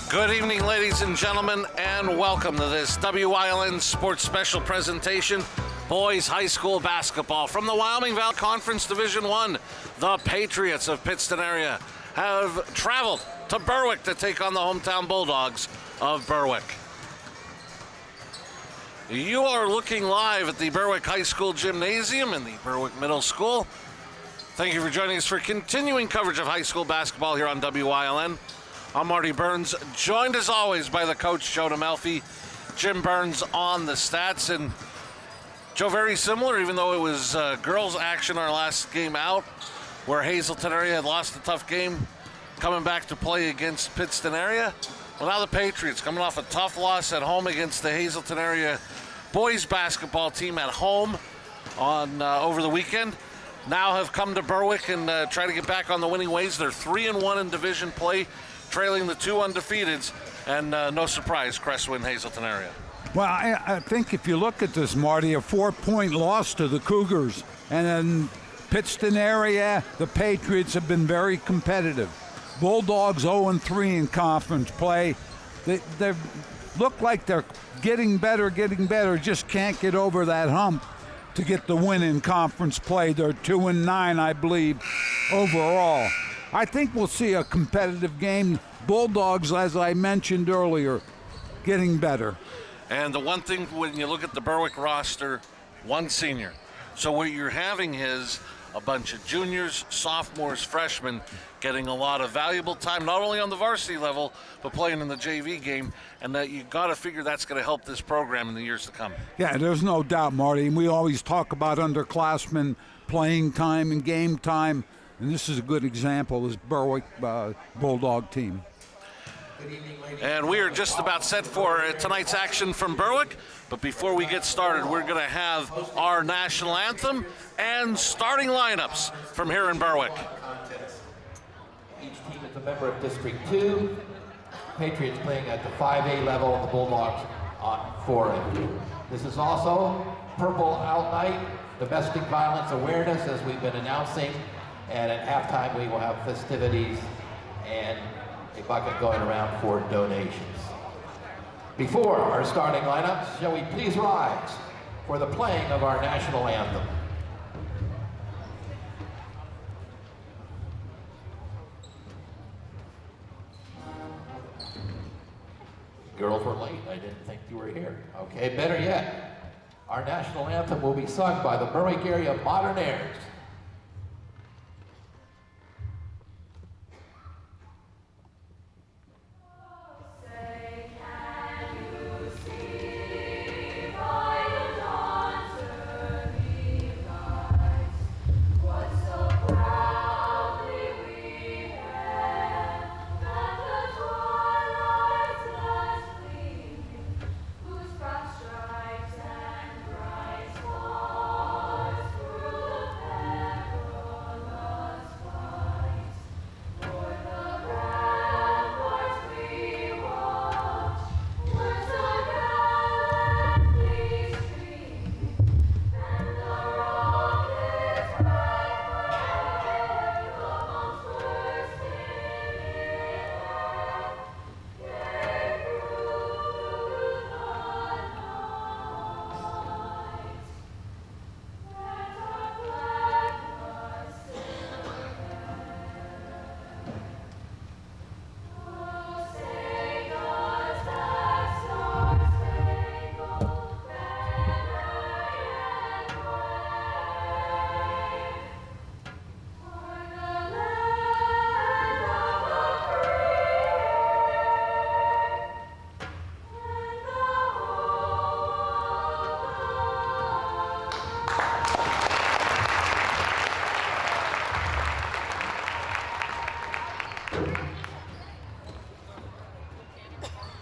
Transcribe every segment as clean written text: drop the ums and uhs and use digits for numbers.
Good evening, ladies and gentlemen, and welcome to this WILN Sports Special presentation. Boys High School basketball from the Wyoming Valley Conference Division I. The Patriots of Pittston area have traveled to Berwick to take on the hometown Bulldogs of Berwick. You are looking live at the Berwick High School Gymnasium in the Berwick Middle School. Thank you for joining us for continuing coverage of high school basketball here on WILN. I'm Marty Burns, joined as always by the coach, Joe DeMelfi. Jim Burns on the stats. And Joe, very similar, even though it was girls action our last game out, where Hazelton area had lost a tough game, coming back to play against Pittston area. Well, now the Patriots coming off a tough loss at home against the Hazelton area boys basketball team at home on over the weekend. Now have come to Berwick and try to get back on the winning ways. They're 3-1 in division play, trailing the two undefeateds, and no surprise, Crestwood, Hazelton area. Well, I think if you look at this, Marty, a 4-point loss to the Cougars, and in Pittston area, the Patriots have been very competitive. Bulldogs 0-3 in conference play. They look like they're getting better, just can't get over that hump to get the win in conference play. They're 2-9, I believe, overall. I think we'll see a competitive game. Bulldogs, as I mentioned earlier, getting better. And the one thing when you look at the Berwick roster, one senior. So what you're having is a bunch of juniors, sophomores, freshmen getting a lot of valuable time, not only on the varsity level, but playing in the JV game. And that you got to figure that's going to help this program in the years to come. Yeah, there's no doubt, Marty. And we always talk about underclassmen playing time and game time. And this is a good example, this Berwick Bulldog team. And we are just about set for tonight's action from Berwick. But before we get started, we're going to have our national anthem and starting lineups from here in Berwick. Each team is a member of District 2. Patriots playing at the 5A level, the Bulldogs on 4A. This is also Purple Out Night, domestic violence awareness, as we've been announcing. And at halftime, we will have festivities and a bucket going around for donations. Before our starting lineups, shall we please rise for the playing of our national anthem. Girls were late. I didn't think you were here. Okay, better yet, our national anthem will be sung by the Berwick Area Modernaires.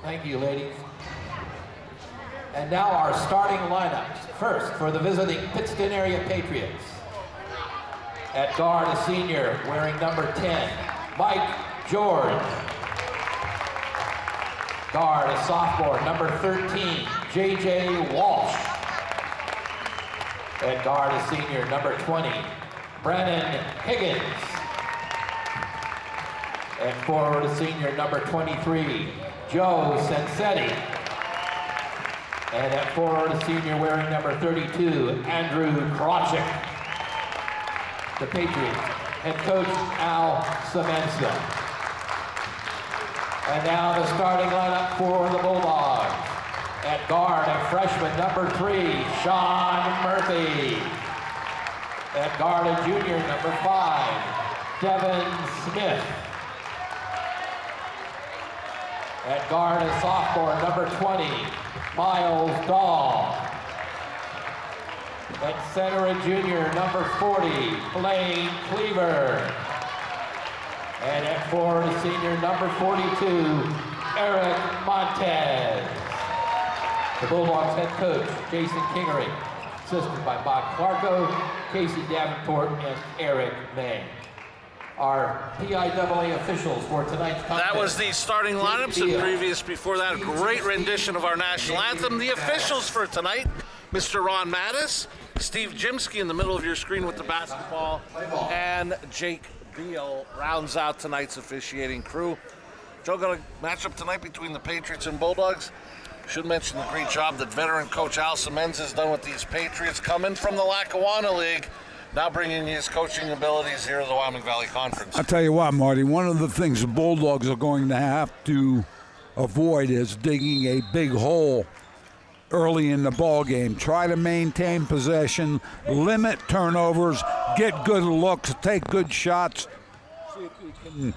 Thank you, ladies. And now our starting lineups. First, for the visiting Pittston area Patriots. At guard, a senior wearing number 10, Mike George. Guard, a sophomore, number 13, J.J. Walsh. At guard, a senior, number 20, Brennan Higgins. At forward, senior number 23, Joe Sensetti. And at forward, senior wearing number 32, Andrew Krawczyk. The Patriots, head coach Al Semenza. And now the starting lineup for the Bulldogs. At guard, a freshman number 3, Sean Murphy. At guard, a junior number 5, Devin Smith. At guard, a sophomore number 20, Miles Dahl. At center, a junior number 40, Blaine Cleaver. And at forward, a senior number 42, Eric Montez. The Bulldogs head coach, Jason Kingery, assisted by Bob Clarko, Casey Davenport, and Eric May. Our PIAA officials for tonight's contest. That was the starting lineups, and previous before that, a great rendition of our national anthem. The officials for tonight, Mr. Ron Mattis, Steve Jimsky in the middle of your screen with the basketball, and Jake Beal rounds out tonight's officiating crew. Joe, got a matchup tonight between the Patriots and Bulldogs. Should mention the great job that veteran coach Al Semenza has done with these Patriots, coming from the Lackawanna League, now bringing his coaching abilities here to the Wyoming Valley Conference. I'll tell you what, Marty, one of the things the Bulldogs are going to have to avoid is digging a big hole early in the ball game. Try to maintain possession, limit turnovers, get good looks, take good shots, see if you can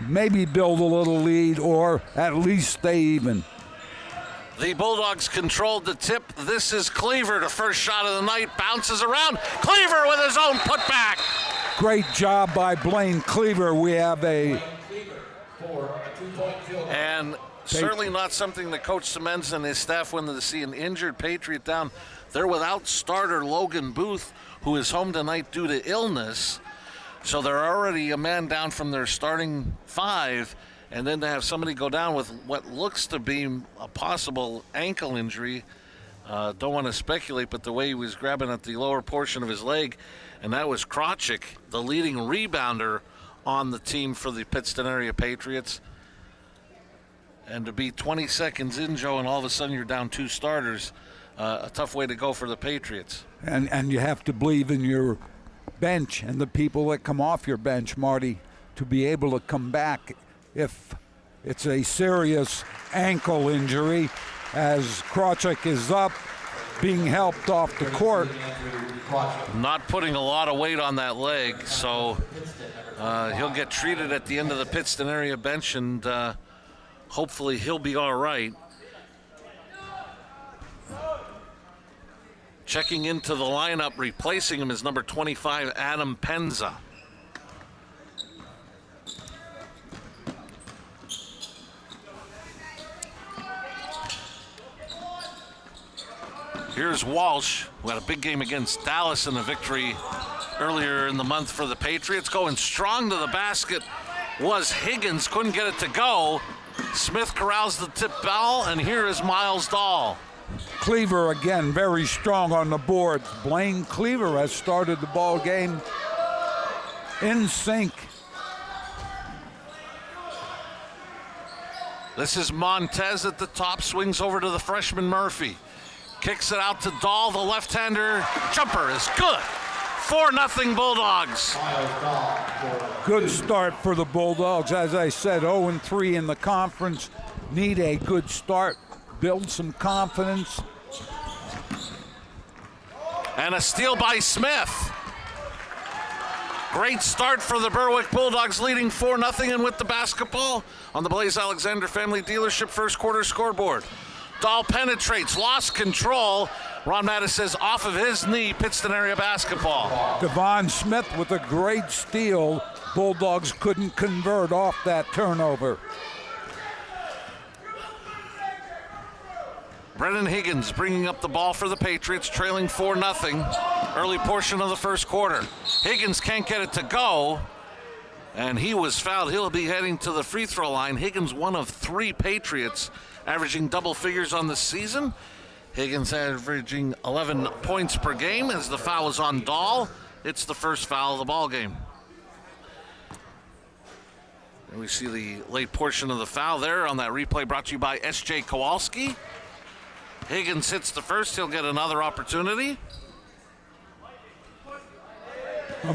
maybe build a little lead or at least stay even. The Bulldogs controlled the tip. This is Cleaver, the first shot of the night, bounces around. Cleaver with his own putback. Great job by Blaine Cleaver. We have and certainly not something that Coach Semenza and his staff wanted to see, an injured Patriot down. They're without starter Logan Booth, who is home tonight due to illness. So they're already a man down from their starting 5. And then to have somebody go down with what looks to be a possible ankle injury, don't want to speculate, but the way he was grabbing at the lower portion of his leg, and that was Krawczyk, the leading rebounder on the team for the Pittston area Patriots. And to be 20 seconds in, Joe, and all of a sudden you're down 2 starters, a tough way to go for the Patriots. And you have to believe in your bench and the people that come off your bench, Marty, to be able to come back if it's a serious ankle injury, as Krawczyk is up, being helped off the court. Not putting a lot of weight on that leg, so he'll get treated at the end of the Pittston area bench, and hopefully he'll be all right. Checking into the lineup, replacing him is number 25, Adam Penza. Here's Walsh, who had a big game against Dallas in a victory earlier in the month for the Patriots. Going strong to the basket was Higgins, couldn't get it to go. Smith corrals the tip ball, and here is Miles Dahl. Cleaver again very strong on the board. Blaine Cleaver has started the ball game in sync. This is Montez at the top, swings over to the freshman Murphy. Kicks it out to Dahl, the left-hander. Jumper is good. 4-0 Bulldogs. Good start for the Bulldogs. As I said, 0-3 in the conference. Need a good start, build some confidence. And a steal by Smith. Great start for the Berwick Bulldogs, leading 4-0, and with the basketball on the Blaze Alexander Family Dealership first quarter scoreboard. Dahl penetrates, lost control. Ron Mattis says off of his knee, Pittston area basketball. Devon Smith with a great steal. Bulldogs couldn't convert off that turnover. Brennan Higgins bringing up the ball for the Patriots, trailing 4-0. Early portion of the first quarter. Higgins can't get it to go, and he was fouled. He'll be heading to the free throw line. Higgins, one of 3 Patriots averaging double figures on the season. Higgins averaging 11 points per game as the foul is on Dahl. It's the first foul of the ball game. And we see the late portion of the foul there on that replay brought to you by S.J. Kowalski. Higgins hits the first. He'll get another opportunity.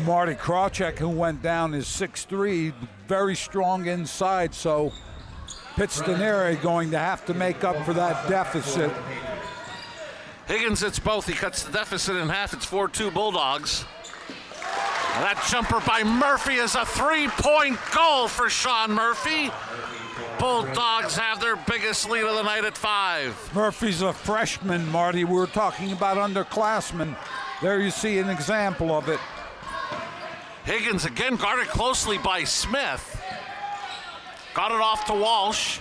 Marty Krawcheck, who went down, is 6'3", very strong inside, so Pittston area going to have to make up for that deficit. Higgins hits both. He cuts the deficit in half. It's 4-2 Bulldogs. And that jumper by Murphy is a three-point goal for Sean Murphy. Bulldogs have their biggest lead of the night at 5. Murphy's a freshman, Marty. We were talking about underclassmen. There you see an example of it. Higgins again guarded closely by Smith. Got it off to Walsh.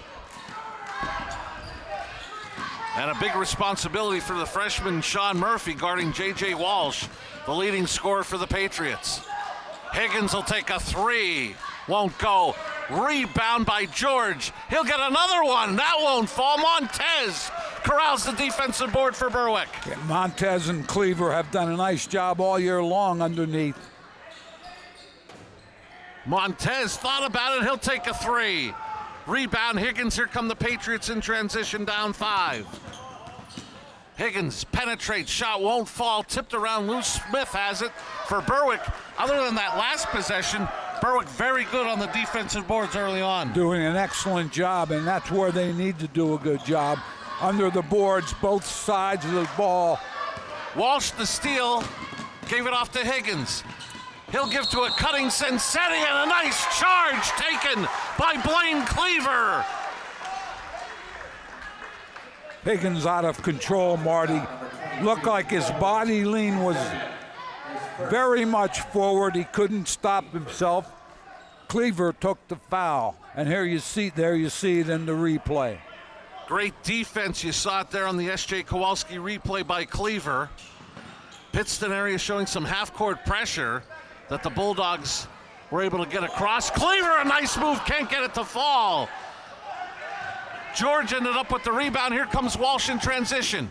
And a big responsibility for the freshman Sean Murphy guarding J.J. Walsh, the leading scorer for the Patriots. Higgins will take a three. Won't go. Rebound by George. He'll get another one. That won't fall. Montez corrals the defensive board for Berwick. Yeah, Montez and Cleaver have done a nice job all year long underneath. Montez thought about it. He'll take a three. Rebound Higgins. Here come the Patriots in transition down 5. Higgins penetrates. Shot won't fall. Tipped around loose. Smith has it for Berwick. Other than that last possession, Berwick very good on the defensive boards early on. Doing an excellent job, and that's where they need to do a good job. Under the boards, both sides of the ball. Walsh the steal. Gave it off to Higgins. He'll give to a cutting Sensetti, and a nice charge taken by Blaine Cleaver. Higgins out of control, Marty. Looked like his body lean was very much forward. He couldn't stop himself. Cleaver took the foul, and there you see it in the replay. Great defense. You saw it there on the S.J. Kowalski replay by Cleaver. Pittston area showing some half-court pressure that the Bulldogs were able to get across. Cleaver, a nice move, can't get it to fall. George ended up with the rebound. Here comes Walsh in transition.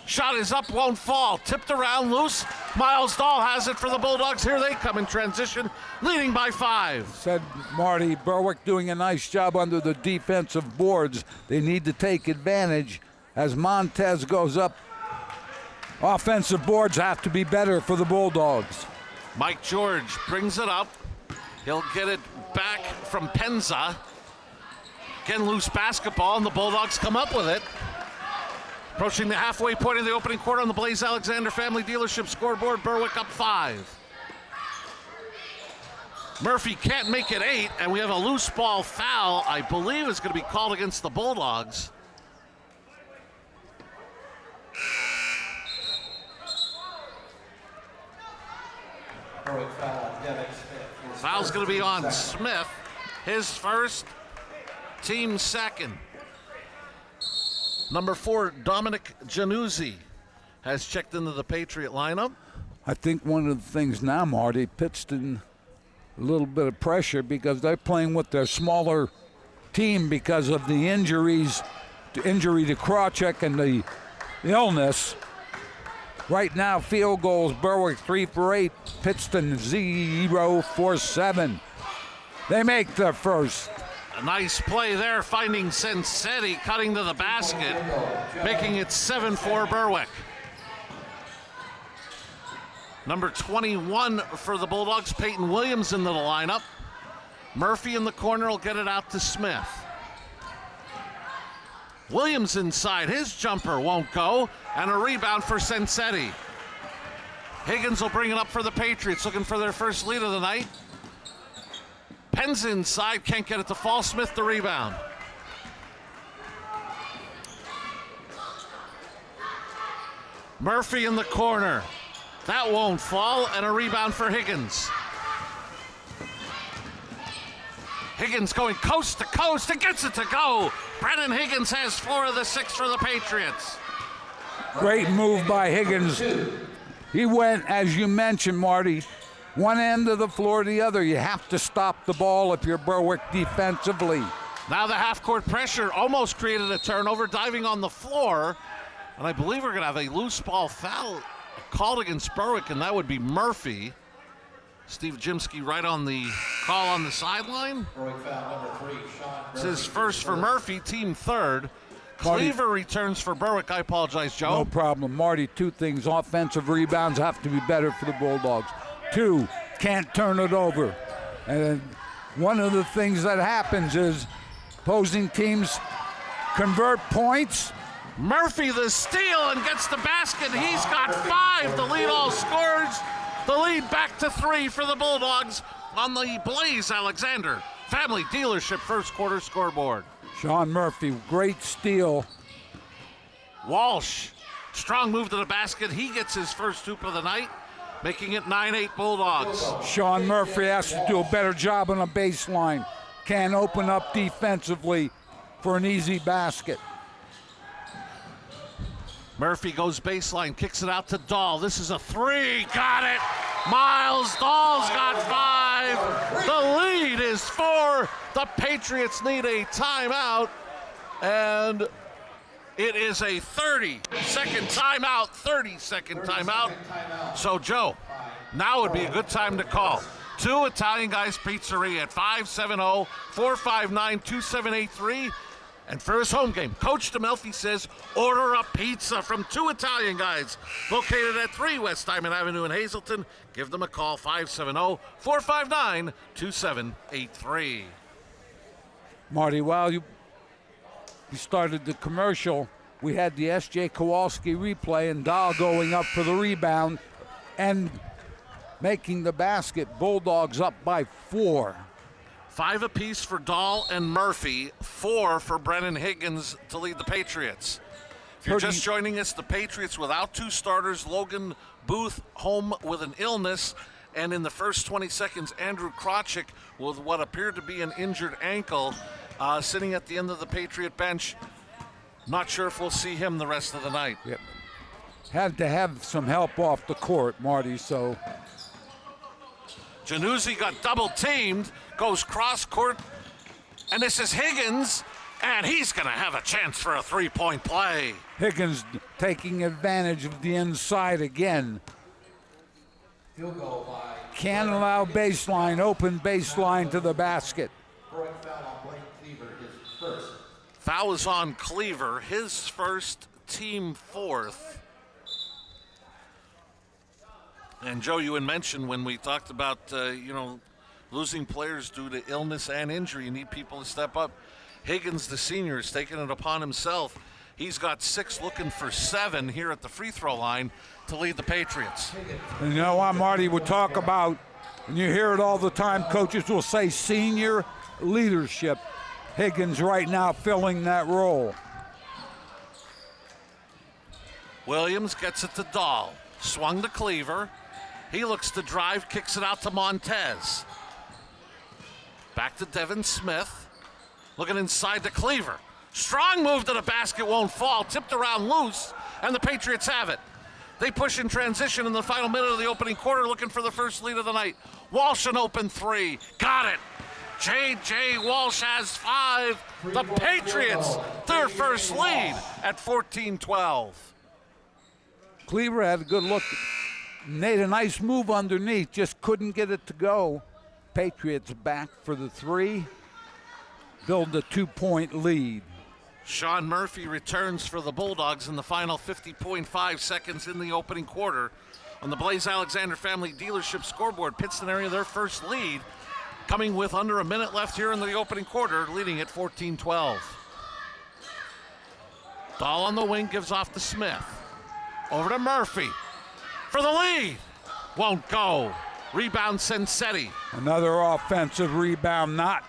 Shot is up, won't fall. Tipped around, loose. Miles Dahl has it for the Bulldogs. Here they come in transition, leading by 5. Said Marty, Berwick doing a nice job under the defensive boards. They need to take advantage as Montez goes up. Offensive boards have to be better for the Bulldogs. Mike George brings it up. He'll get it back from Penza. Again, loose basketball, and the Bulldogs come up with it. Approaching the halfway point of the opening quarter on the Blaze Alexander Family Dealership scoreboard, Berwick up 5. Murphy can't make it 8, and we have a loose ball foul, I believe is going to be called against the Bulldogs. Foul's going to be on Smith. His first, team second. Number 4, Dominic Januzzi has checked into the Patriot lineup. I think one of the things now, Marty, Pittston, a little bit of pressure because they're playing with their smaller team because of the injuries, the injury to Krawcheck and the illness. Right now, field goals, Berwick 3 for 8, Pittston 0 for 7. They make their first. A nice play there, finding Sensetti, cutting to the basket, making it 7-4 Berwick. Number 21 for the Bulldogs, Peyton Williams into the lineup. Murphy in the corner will get it out to Smith. Williams inside, his jumper won't go, and a rebound for Sensetti. Higgins will bring it up for the Patriots, looking for their first lead of the night. Penn's inside, can't get it to fall. Smith the rebound. Murphy in the corner. That won't fall, and a rebound for Higgins. Higgins going coast to coast and gets it to go. Brennan Higgins has 4 of the 6 for the Patriots. Great move by Higgins. He went, as you mentioned, Marty, one end of the floor to the other. You have to stop the ball if you're Berwick defensively. Now the half-court pressure almost created a turnover, diving on the floor. And I believe we're going to have a loose ball foul called against Berwick, and that would be Murphy. Steve Jimsky right on the call on the sideline. Berwick foul number 3, Sean. It's his first for Murphy, team third. Cleaver returns for Berwick. I apologize, Joe. No problem. Marty, two things. Offensive rebounds have to be better for the Bulldogs. Two, can't turn it over. And one of the things that happens is opposing teams convert points. Murphy the steal and gets the basket. He's got 5 to lead all scorers. The lead back to 3 for the Bulldogs on the Blaze Alexander Family Dealership first quarter scoreboard. Sean Murphy, great steal. Walsh, strong move to the basket. He gets his first hoop of the night, making it 9-8 Bulldogs. Sean Murphy has to do a better job on a baseline. Can't open up defensively for an easy basket. Murphy goes baseline, kicks it out to Dahl. This is a 3. Got it. Miles Dahl's got 5. The lead is 4. The Patriots need a timeout. And it is a 30-second timeout. 30-second timeout. So, Joe, now would be a good time to call. 2 Italian Guys Pizzeria at 570-459-2783. And for his home game, Coach DeMelfi says, order a pizza from 2 Italian Guys, located at 3 West Diamond Avenue in Hazleton. Give them a call, 570-459-2783. Marty, while you started the commercial, we had the S.J. Kowalski replay and Dahl going up for the rebound and making the basket. Bulldogs up by 4. 5 apiece for Dahl and Murphy, 4 for Brennan Higgins to lead the Patriots. If you're just joining us, the Patriots without 2 starters, Logan Booth home with an illness, and in the first 20 seconds, Andrew Krawczyk with what appeared to be an injured ankle, sitting at the end of the Patriot bench. Not sure if we'll see him the rest of the night. Yep. Had to have some help off the court, Marty, so. Januzzi got double teamed, goes cross court, and this is Higgins, and he's going to have a chance for a 3-point play. Higgins taking advantage of the inside again. Field goal by. Can't allow baseline, open baseline to the basket. Berwick foul on Blake Cleaver, his first. Foul is on Cleaver, his first, team 4th. And Joe, you had mentioned when we talked about, losing players due to illness and injury, you need people to step up. Higgins, the senior, is taking it upon himself. He's got 6, looking for 7 here at the free throw line to lead the Patriots. And you know what, Marty, we talk about, and you hear it all the time, coaches will say senior leadership. Higgins right now filling that role. Williams gets it to Dahl. Swung to Cleaver. He looks to drive, kicks it out to Montez. Back to Devin Smith. Looking inside to Cleaver. Strong move to the basket, won't fall. Tipped around loose, and the Patriots have it. They push in transition in the final minute of the opening quarter, looking for the first lead of the night. Walsh an open 3. Got it. J.J. Walsh has 5. The Patriots, their first lead at 14-12. Cleaver had a good look. Made a nice move underneath, just couldn't get it to go. Patriots back for the 3. Build a 2-point lead. Sean Murphy returns for the Bulldogs in the final 50.5 seconds in the opening quarter. On the Blaze Alexander Family Dealership scoreboard, Pittston area their first lead, coming with under a minute left here in the opening quarter, leading at 14-12. Dahl on the wing gives off to Smith. Over to Murphy for the lead. Won't go. Rebound Sensetti. Another offensive rebound not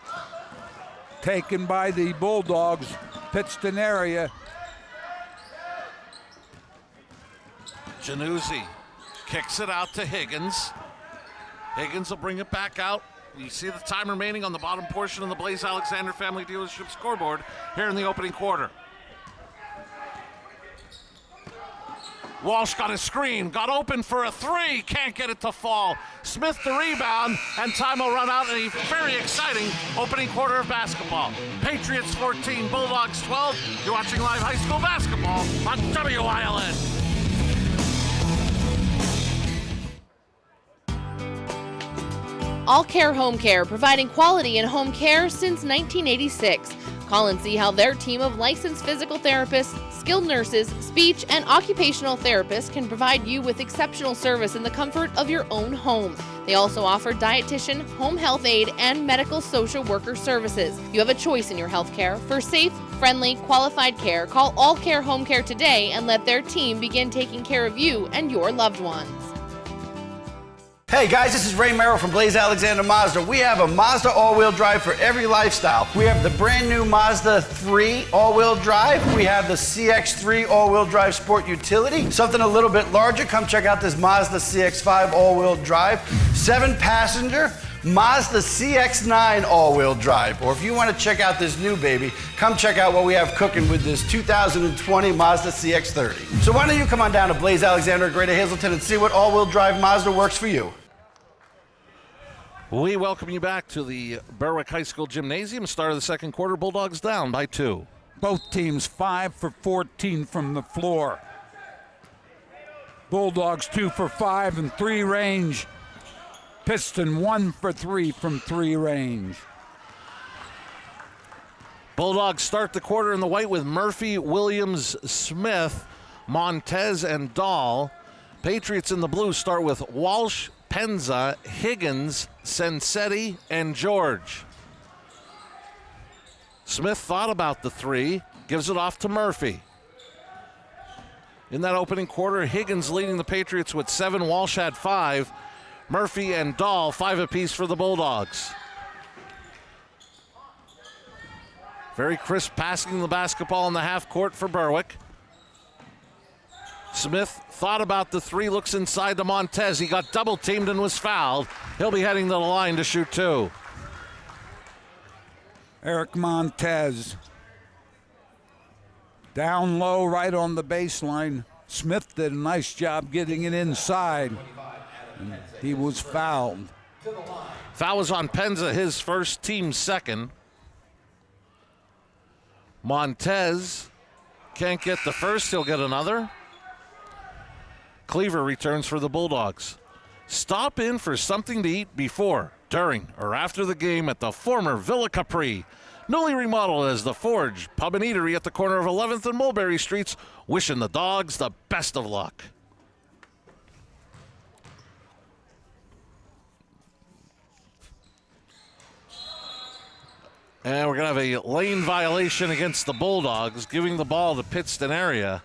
taken by the Bulldogs. Pittston area. Januzzi kicks it out to Higgins. Higgins will bring it back out. You see the time remaining on the bottom portion of the Blaze Alexander Family Dealership scoreboard here in the opening quarter. Walsh got a screen, got open for a 3, can't get it to fall. Smith the rebound, and time will run out in a very exciting opening quarter of basketball. Patriots 14, Bulldogs 12. You're watching live high school basketball on WILN. All Care Home Care, providing quality in home care since 1986. Call and see how their team of licensed physical therapists, skilled nurses, speech, and occupational therapists can provide you with exceptional service in the comfort of your own home. They also offer dietitian, home health aide, and medical social worker services. You have a choice in your health care. For safe, friendly, qualified care, call All Care Home Care today and let their team begin taking care of you and your loved ones. Hey guys, this is Ray Merrill from Blaze Alexander Mazda. We have a Mazda all-wheel drive for every lifestyle. We have the brand new Mazda 3 all-wheel drive. We have the CX-3 all-wheel drive sport utility. Something a little bit larger, come check out this Mazda CX-5 all-wheel drive. 7-passenger Mazda CX-9 all-wheel drive. Or if you want to check out this new baby, come check out what we have cooking with this 2020 Mazda CX-30. So why don't you come on down to Blaze Alexander at Greater Hazleton and see what all-wheel drive Mazda works for you. We welcome you back to the Berwick High School Gymnasium. Start of the second quarter, Bulldogs down by 2. Both teams 5 for 14 from the floor. Bulldogs 2 for 5 and 3 range. Pittston 1 for 3 from 3 range. Bulldogs start the quarter in the white with Murphy, Williams, Smith, Montez, and Dahl. Patriots in the blue start with Walsh, Penza, Higgins, Sensetti, and George. Smith thought about the 3, gives it off to Murphy. In that opening quarter, Higgins leading the Patriots with 7, Walsh had 5. Murphy and Dahl 5 apiece for the Bulldogs. Very crisp passing the basketball in the half court for Berwick. Smith thought about the 3, looks inside to Montez. He got double teamed and was fouled. He'll be heading to the line to shoot 2. Eric Montez. Down low right on the baseline. Smith did a nice job getting it inside. And he was fouled. Foul was on Penza, his first, team second. Montez can't get the first, he'll get another. Cleaver returns for the Bulldogs. Stop in for something to eat before, during, or after the game at the former Villa Capri. Newly remodeled as the Forge Pub and Eatery at the corner of 11th and Mulberry Streets. Wishing the Dogs the best of luck. And we're going to have a lane violation against the Bulldogs, giving the ball to Pittston area.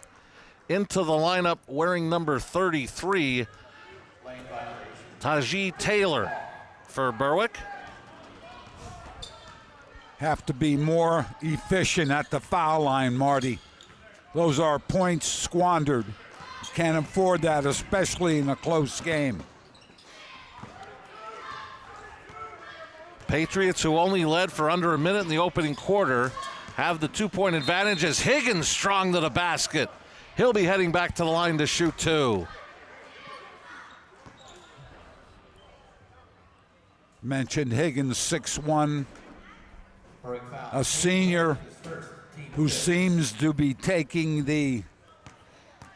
Into the lineup wearing number 33, Tajee Taylor for Berwick. Have to be more efficient at the foul line, Marty. Those are points squandered. Can't afford that, especially in a close game. Patriots, who only led for under a minute in the opening quarter, have the 2-point advantage as Higgins strong to the basket. He'll be heading back to the line to shoot 2. Mentioned Higgins, 6'1", a senior who seems to be taking the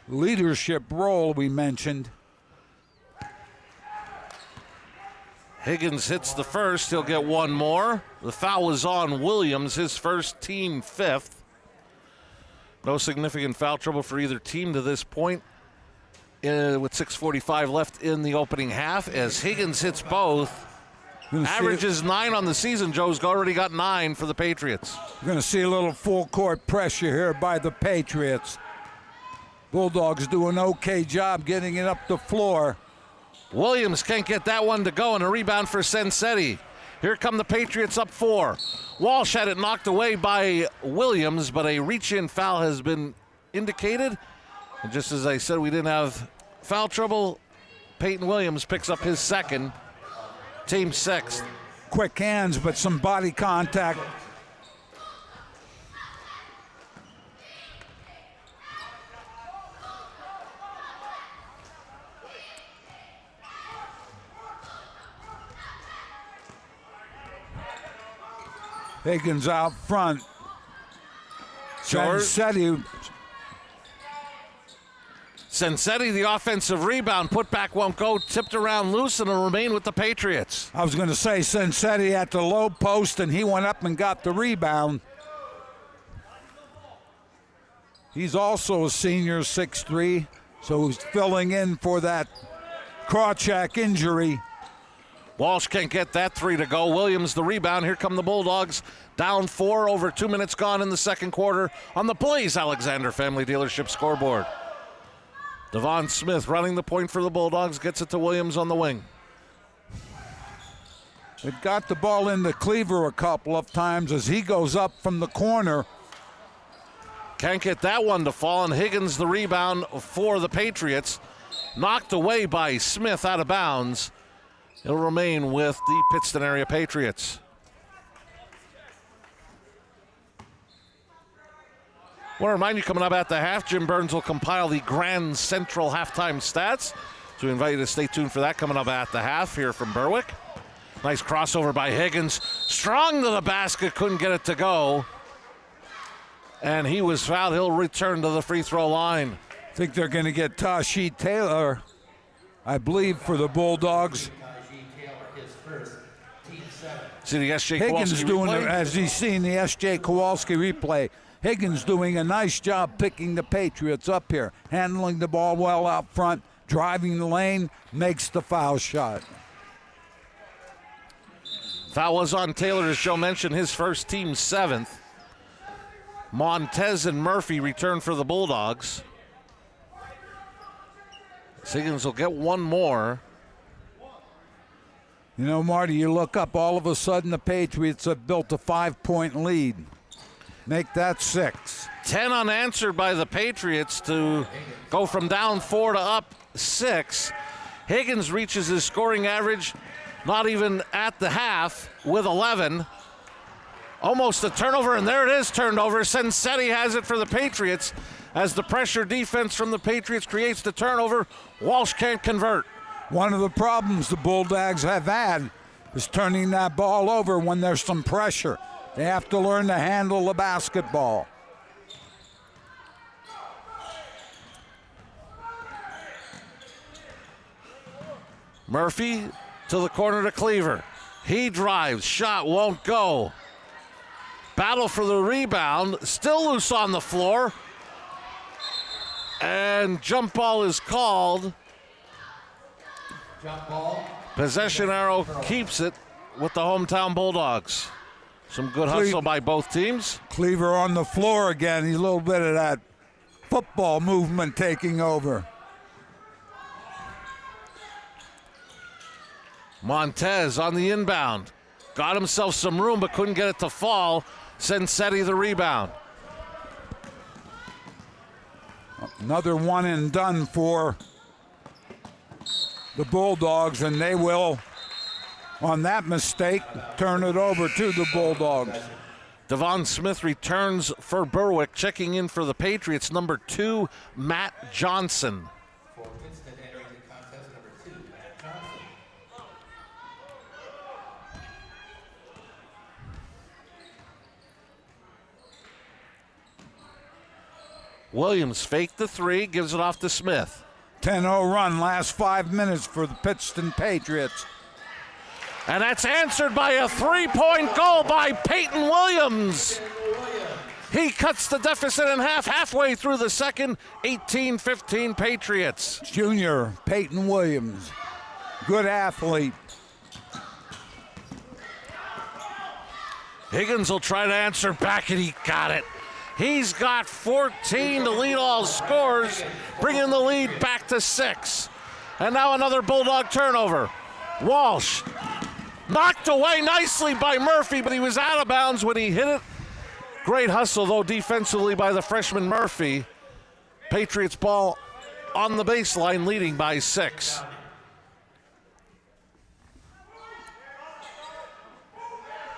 leadership role we mentioned. Higgins hits the first. He'll get one more. The foul was on Williams, his first, team 5th. No significant foul trouble for either team to this point with 6:45 left in the opening half as Higgins hits both. Averages 9 on the season. Joe's already got 9 for the Patriots. We're going to see a little full court pressure here by the Patriots. Bulldogs do an okay job getting it up the floor. Williams can't get that one to go, and a rebound for Sensetti. Here come the Patriots up 4. Walsh had it knocked away by Williams, but a reach-in foul has been indicated. And just as I said, we didn't have foul trouble. Peyton Williams picks up his second, team 6th. Quick hands, but some body contact. Higgins out front. George. Sensetti Sensetti, the offensive rebound, put back won't go, tipped around loose, and will remain with the Patriots. I was going to say Sensetti at the low post, and he went up and got the rebound. He's also a senior, 6'3", so he's filling in for that Krawcheck injury. Walsh can't get that three to go. Williams the rebound. Here come the Bulldogs. Down 4, over 2 minutes gone in the second quarter on the Blaze Alexander Family Dealership scoreboard. Devon Smith running the point for the Bulldogs, gets it to Williams on the wing. It got the ball into Cleaver a couple of times as he goes up from the corner. Can't get that one to fall, and Higgins the rebound for the Patriots. Knocked away by Smith out of bounds. It'll remain with the Pittston area Patriots. I want to remind you, coming up at the half, Jim Burns will compile the Grand Central halftime stats. So we invite you to stay tuned for that coming up at the half here from Berwick. Nice crossover by Higgins. Strong to the basket, couldn't get it to go. And he was fouled. He'll return to the free throw line. I think they're going to get Tashi Taylor, I believe, for the Bulldogs. See the S.J. Higgins Kowalski doing it, replay? as he's seen the S.J. Kowalski replay. Higgins doing a nice job picking the Patriots up here, handling the ball well out front, driving the lane, makes the foul shot. Foul was on Taylor, as Joe mentioned, his first, team 7th. Montez and Murphy return for the Bulldogs. Higgins will get one more. You know, Marty, you look up, all of a sudden the Patriots have built a 5-point lead. Make that 6. 10 unanswered by the Patriots to go from down 4 to up 6. Higgins reaches his scoring average not even at the half with 11. Almost a turnover, and there it is, turned over. Sensetti has it for the Patriots as the pressure defense from the Patriots creates the turnover. Walsh can't convert. One of the problems the Bulldogs have had is turning that ball over when there's some pressure. They have to learn to handle the basketball. Murphy to the corner to Cleaver. He drives, shot won't go. Battle for the rebound, still loose on the floor. And jump ball is called. Jump ball. Possession arrow keeps it with the hometown Bulldogs. Some good hustle by both teams. Cleaver on the floor again. He's a little bit of that football movement taking over. Montez on the inbound. Got himself some room but couldn't get it to fall. Sensetti the rebound. Another one and done for the Bulldogs, and they will, on that mistake, turn it over to the Bulldogs. Devon Smith returns for Berwick. Checking in for the Patriots, number 2, Matt Johnson. For Pittston entering the contest, number 2, Matt Johnson. Williams faked the 3, gives it off to Smith. 10-0 run, last 5 minutes for the Pittston Patriots. And that's answered by a 3-point goal by Peyton Williams. He cuts the deficit in half, halfway through the second. 18-15 Patriots. Junior Peyton Williams, good athlete. Higgins will try to answer back, and he got it. He's got 14 to lead all scores, bringing the lead back to 6. And now another Bulldog turnover. Walsh knocked away nicely by Murphy, but he was out of bounds when he hit it. Great hustle, though, defensively by the freshman Murphy. Patriots ball on the baseline, leading by 6.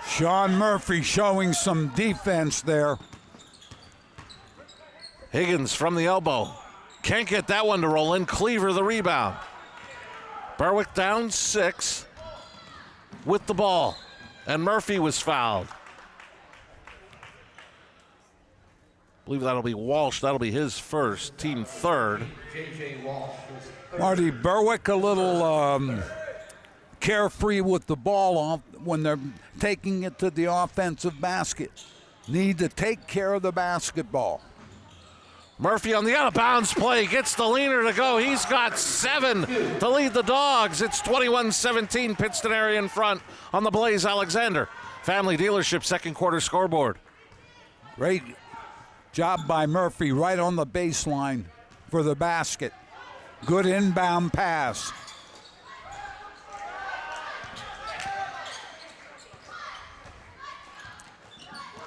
Sean Murphy showing some defense there. Higgins from the elbow. Can't get that one to roll in. Cleaver the rebound. Berwick down 6 with the ball. And Murphy was fouled. believe that'll be Walsh. That'll be his first, team third. J.J. Walsh was third. Marty, Berwick a little carefree with the ball off when they're taking it to the offensive basket. Need to take care of the basketball. Murphy on the out-of-bounds play gets the leaner to go. He's got 7 to lead the Dogs. It's 21-17, Pittston area in front on the Blaze Alexander Family Dealership second quarter scoreboard. Great job by Murphy right on the baseline for the basket. Good inbound pass.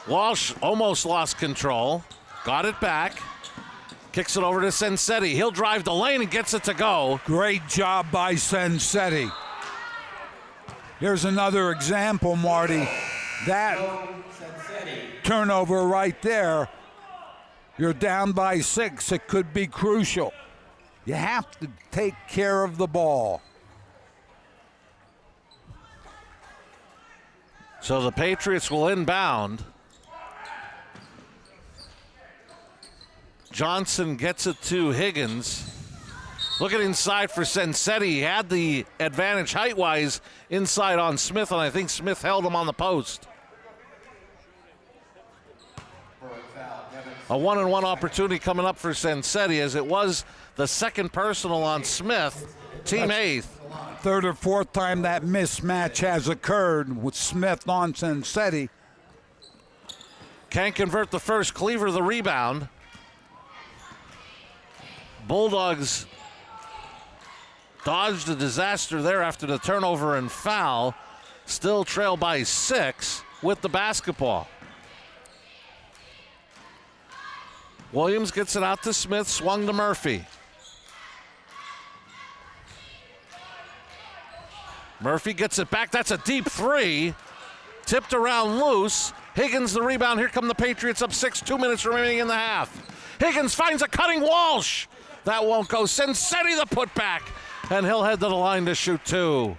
Walsh almost lost control. Got it back. Kicks it over to Sensetti. He'll drive the lane and gets it to go. Great job by Sensetti. Here's another example, Marty. That turnover right there, you're down by 6. It could be crucial. You have to take care of the ball. So the Patriots will inbound. Johnson gets it to Higgins. Looking inside for Sensetti. He had the advantage height-wise inside on Smith, and I think Smith held him on the post. A 1-on-1 opportunity coming up for Sensetti, as it was the second personal on Smith, team 8th. Third or fourth time that mismatch has occurred with Smith on Sensetti. Can't convert the first. Cleaver the rebound. Bulldogs dodged a disaster there after the turnover and foul. Still trail by 6 with the basketball. Williams gets it out to Smith, swung to Murphy. Murphy gets it back. That's a deep 3. Tipped around loose. Higgins the rebound. Here come the Patriots up 6. 2 minutes remaining in the half. Higgins finds a cutting Walsh. That won't go. Sensetti the putback. And he'll head to the line to shoot 2.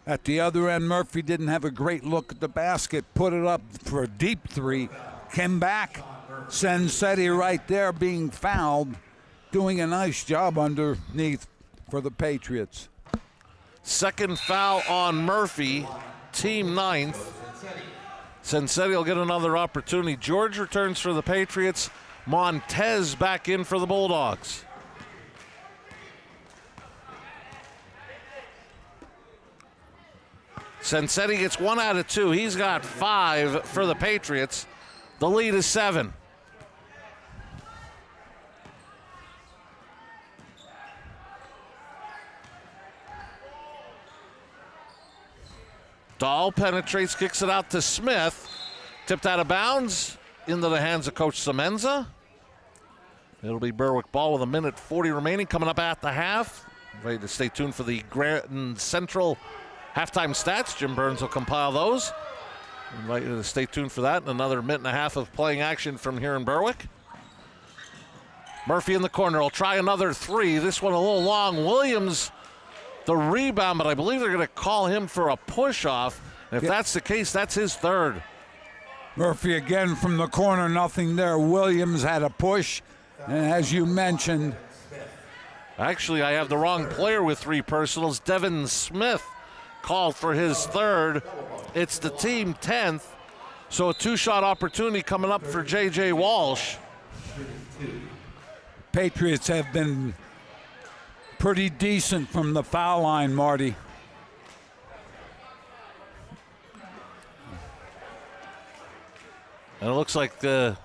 At the other end, Murphy didn't have a great look at the basket. Put it up for a deep 3. Came back. Sensetti right there being fouled. Doing a nice job underneath for the Patriots. Second foul on Murphy. Team 9th. Sensetti will get another opportunity. George returns for the Patriots. Montez back in for the Bulldogs. Sensetti gets 1 out of 2. He's got 5 for the Patriots. The lead is 7. Dahl penetrates, kicks it out to Smith. Tipped out of bounds into the hands of Coach Semenza. It'll be Berwick ball with 1:40 remaining, coming up at the half. Ready to stay tuned for the Grand Central halftime stats. Jim Burns will compile those. Invite you to stay tuned for that. And another 1.5 of playing action from here in Berwick. Murphy in the corner will try another 3. This one a little long. Williams the rebound, but I believe they're going to call him for a push-off. If that's the case, that's his 3rd. Murphy again from the corner, nothing there. Williams had a push, and as you mentioned. Actually, I have the wrong player with 3 personals. Devin Smith called for his 3rd. It's the team 10th. So a 2-shot opportunity coming up for J.J. Walsh. Patriots have been pretty decent from the foul line, Marty. And it looks like the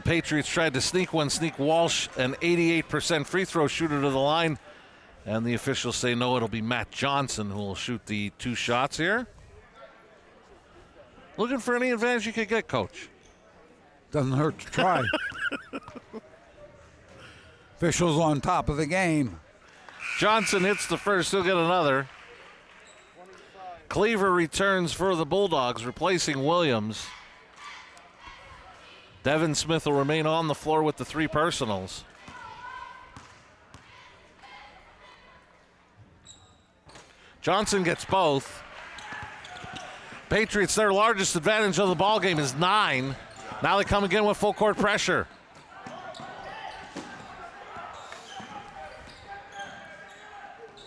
Patriots tried to sneak Walsh, an 88% free throw shooter, to the line. And the officials say no, it'll be Matt Johnson who will shoot the 2 shots here. Looking for any advantage you could get, Coach? Doesn't hurt to try. Officials on top of the game. Johnson hits the first, he'll get another. Cleaver returns for the Bulldogs, replacing Williams. Devin Smith will remain on the floor with the 3 personals. Johnson gets both. Patriots, their largest advantage of the ball game is 9. Now they come again with full court pressure.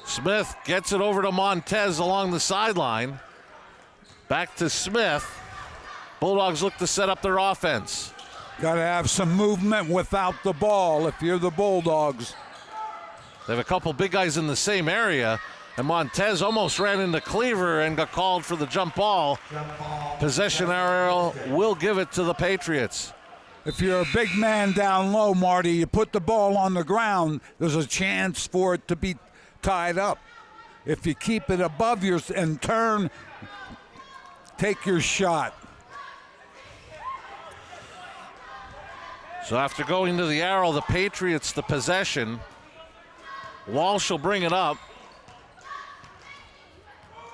Smith gets it over to Montez along the sideline. Back to Smith. Bulldogs look to set up their offense. Got to have some movement without the ball if you're the Bulldogs. They have a couple big guys in the same area, and Montez almost ran into Cleaver and got called for the jump ball. Possession arrow will give it to the Patriots. If you're a big man down low, Marty, you put the ball on the ground, there's a chance for it to be tied up. If you keep it above you and turn, take your shot. So after going to the arrow, the Patriots the possession. Walsh will bring it up.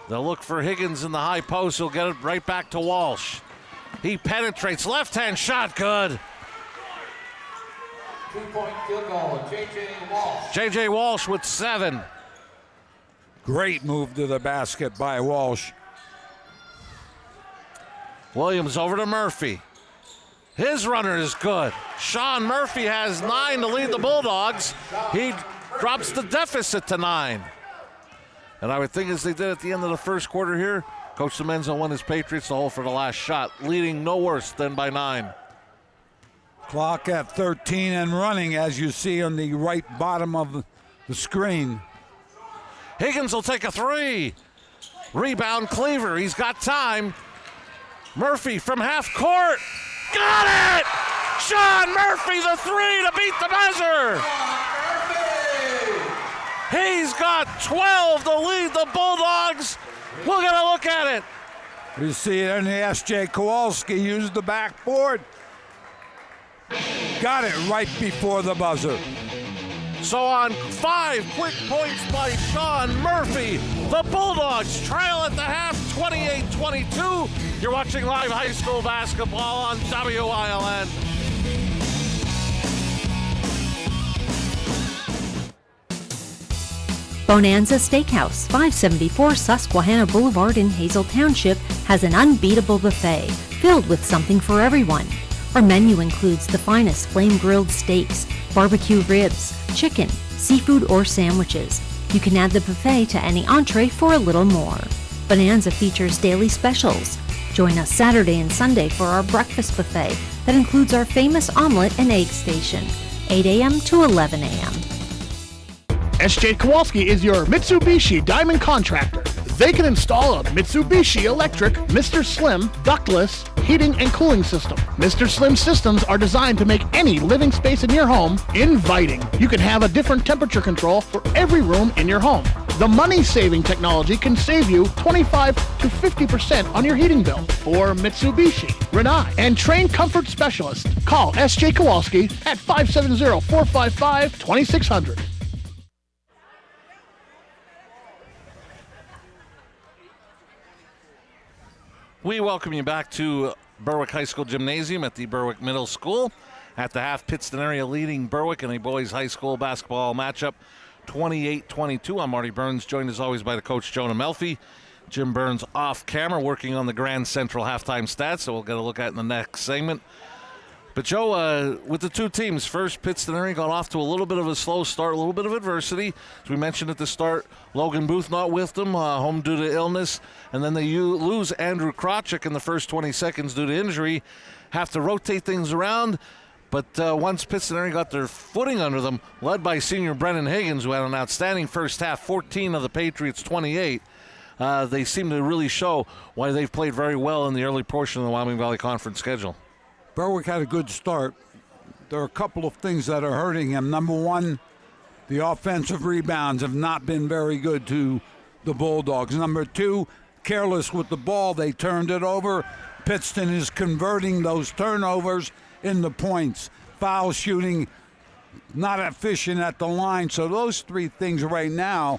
They'll look for Higgins in the high post. He'll get it right back to Walsh. He penetrates. Left-hand shot, good. 2-point field goal, J.J. Walsh. J.J. Walsh with 7. Great move to the basket by Walsh. Williams over to Murphy. His runner is good. Sean Murphy has 9 to lead the Bulldogs. He drops the deficit to 9. And I would think as they did at the end of the first quarter here, Coach Semenza won his Patriots the hole for the last shot, leading no worse than by 9. Clock at 13 and running, as you see on the right bottom of the screen. Higgins will take a 3. Rebound Cleaver. He's got time. Murphy from half court. Got it! Sean Murphy, the 3 to beat the buzzer. He's got 12 to lead the Bulldogs. We're going to look at it. You see it, and S.J. Kowalski used the backboard. Got it right before the buzzer. So on 5 quick points by Sean Murphy, the Bulldogs trail at the half 28-22. You're watching live high school basketball on WILN. Bonanza Steakhouse, 574 Susquehanna Boulevard in Hazel Township, has an unbeatable buffet filled with something for everyone. Our menu includes the finest flame-grilled steaks, barbecue ribs, chicken, seafood, or sandwiches. You can add the buffet to any entree for a little more. Bonanza features daily specials. Join us Saturday and Sunday for our breakfast buffet that includes our famous omelet and egg station, 8 a.m. to 11 a.m. S.J. Kowalski is your Mitsubishi Diamond Contractor. They can install a Mitsubishi electric Mr. Slim ductless heating and cooling system. Mr. Slim systems are designed to make any living space in your home inviting. You can have a different temperature control for every room in your home. The money-saving technology can save you 25 to 50% on your heating bill. For Mitsubishi, Rinnai, and trained comfort specialists, call S.J. Kowalski at 570-455-2600. We welcome you back to Berwick High School Gymnasium at the Berwick Middle School. At the half, Pittston area leading Berwick in a boys high school basketball matchup, 28-22. I'm Marty Burns, joined as always by the coach Jonah Melfi. Jim Burns off camera working on the Grand Central halftime stats, so we'll get a look at in the next segment. But Joe, with the two teams, first Pittston area got off to a little bit of a slow start, a little bit of adversity. As we mentioned at the start, Logan Booth not with them, home due to illness. And then they lose Andrew Krawczyk in the first 20 seconds due to injury. Have to rotate things around. But once Pittston area got their footing under them, led by senior Brennan Higgins, who had an outstanding first half, 14 of the Patriots' 28, they seem to really show why they've played very well in the early portion of the Wyoming Valley Conference schedule. Berwick had a good start. There are a couple of things that are hurting him. Number one, the offensive rebounds have not been very good to the Bulldogs. Number two, careless with the ball. They turned it over. Pittston is converting those turnovers into points. Foul shooting, not efficient at the line. So those three things right now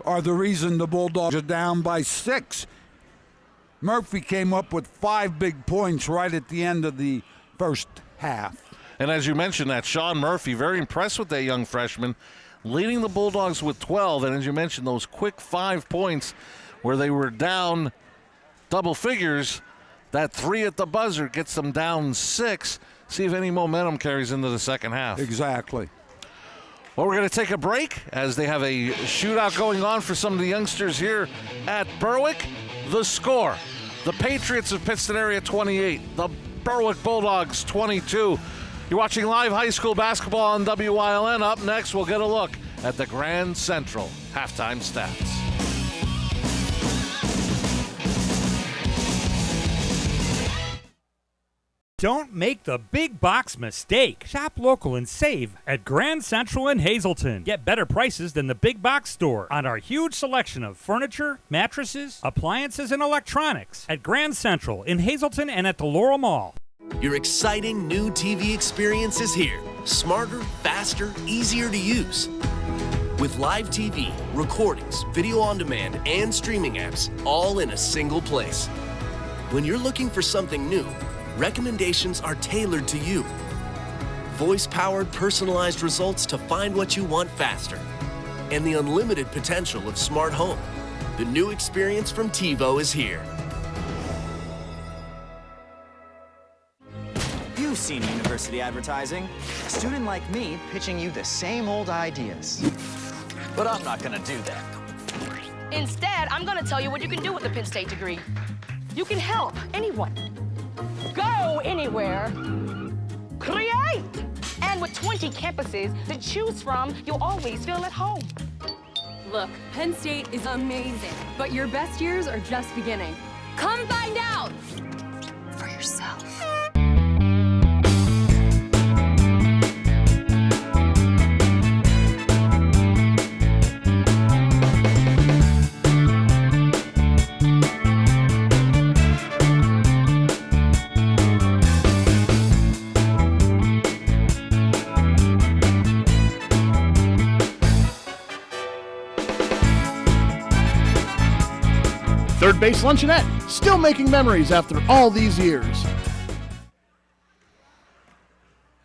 are the reason the Bulldogs are down by 6. Murphy came up with 5 big points right at the end of the first half. And as you mentioned that, Sean Murphy, very impressed with that young freshman, leading the Bulldogs with 12. And as you mentioned, those quick 5 points where they were down double figures, That 3 at the buzzer gets them down 6. See if any momentum carries into the second half. Exactly. Well, we're going to take a break as they have a shootout going on for some of the youngsters here at Berwick. The score, the Patriots of Pittston area 28, the Berwick Bulldogs 22. You're watching live high school basketball on WYLN. Up next, we'll get a look at the Grand Central halftime stats. Don't make the big box mistake. Shop local and save at Grand Central in Hazleton. Get better prices than the big box store on our huge selection of furniture, mattresses, appliances, and electronics at Grand Central in Hazleton and at the Laurel Mall. Your exciting new TV experience is here. Smarter, faster, easier to use. With live TV, recordings, video on demand, and streaming apps, all in a single place. When you're looking for something new, recommendations are tailored to you. Voice-powered, personalized results to find what you want faster. And the unlimited potential of smart home. The new experience from TiVo is here. You've seen university advertising. A student like me pitching you the same old ideas. But I'm not gonna do that. Instead, I'm gonna tell you what you can do with a Penn State degree. You can help anyone. Go anywhere. Create! And with 20 campuses to choose from, you'll always feel at home. Look, Penn State is amazing, but your best years are just beginning. Come find out for yourself. Third Base Luncheonette, still making memories after all these years.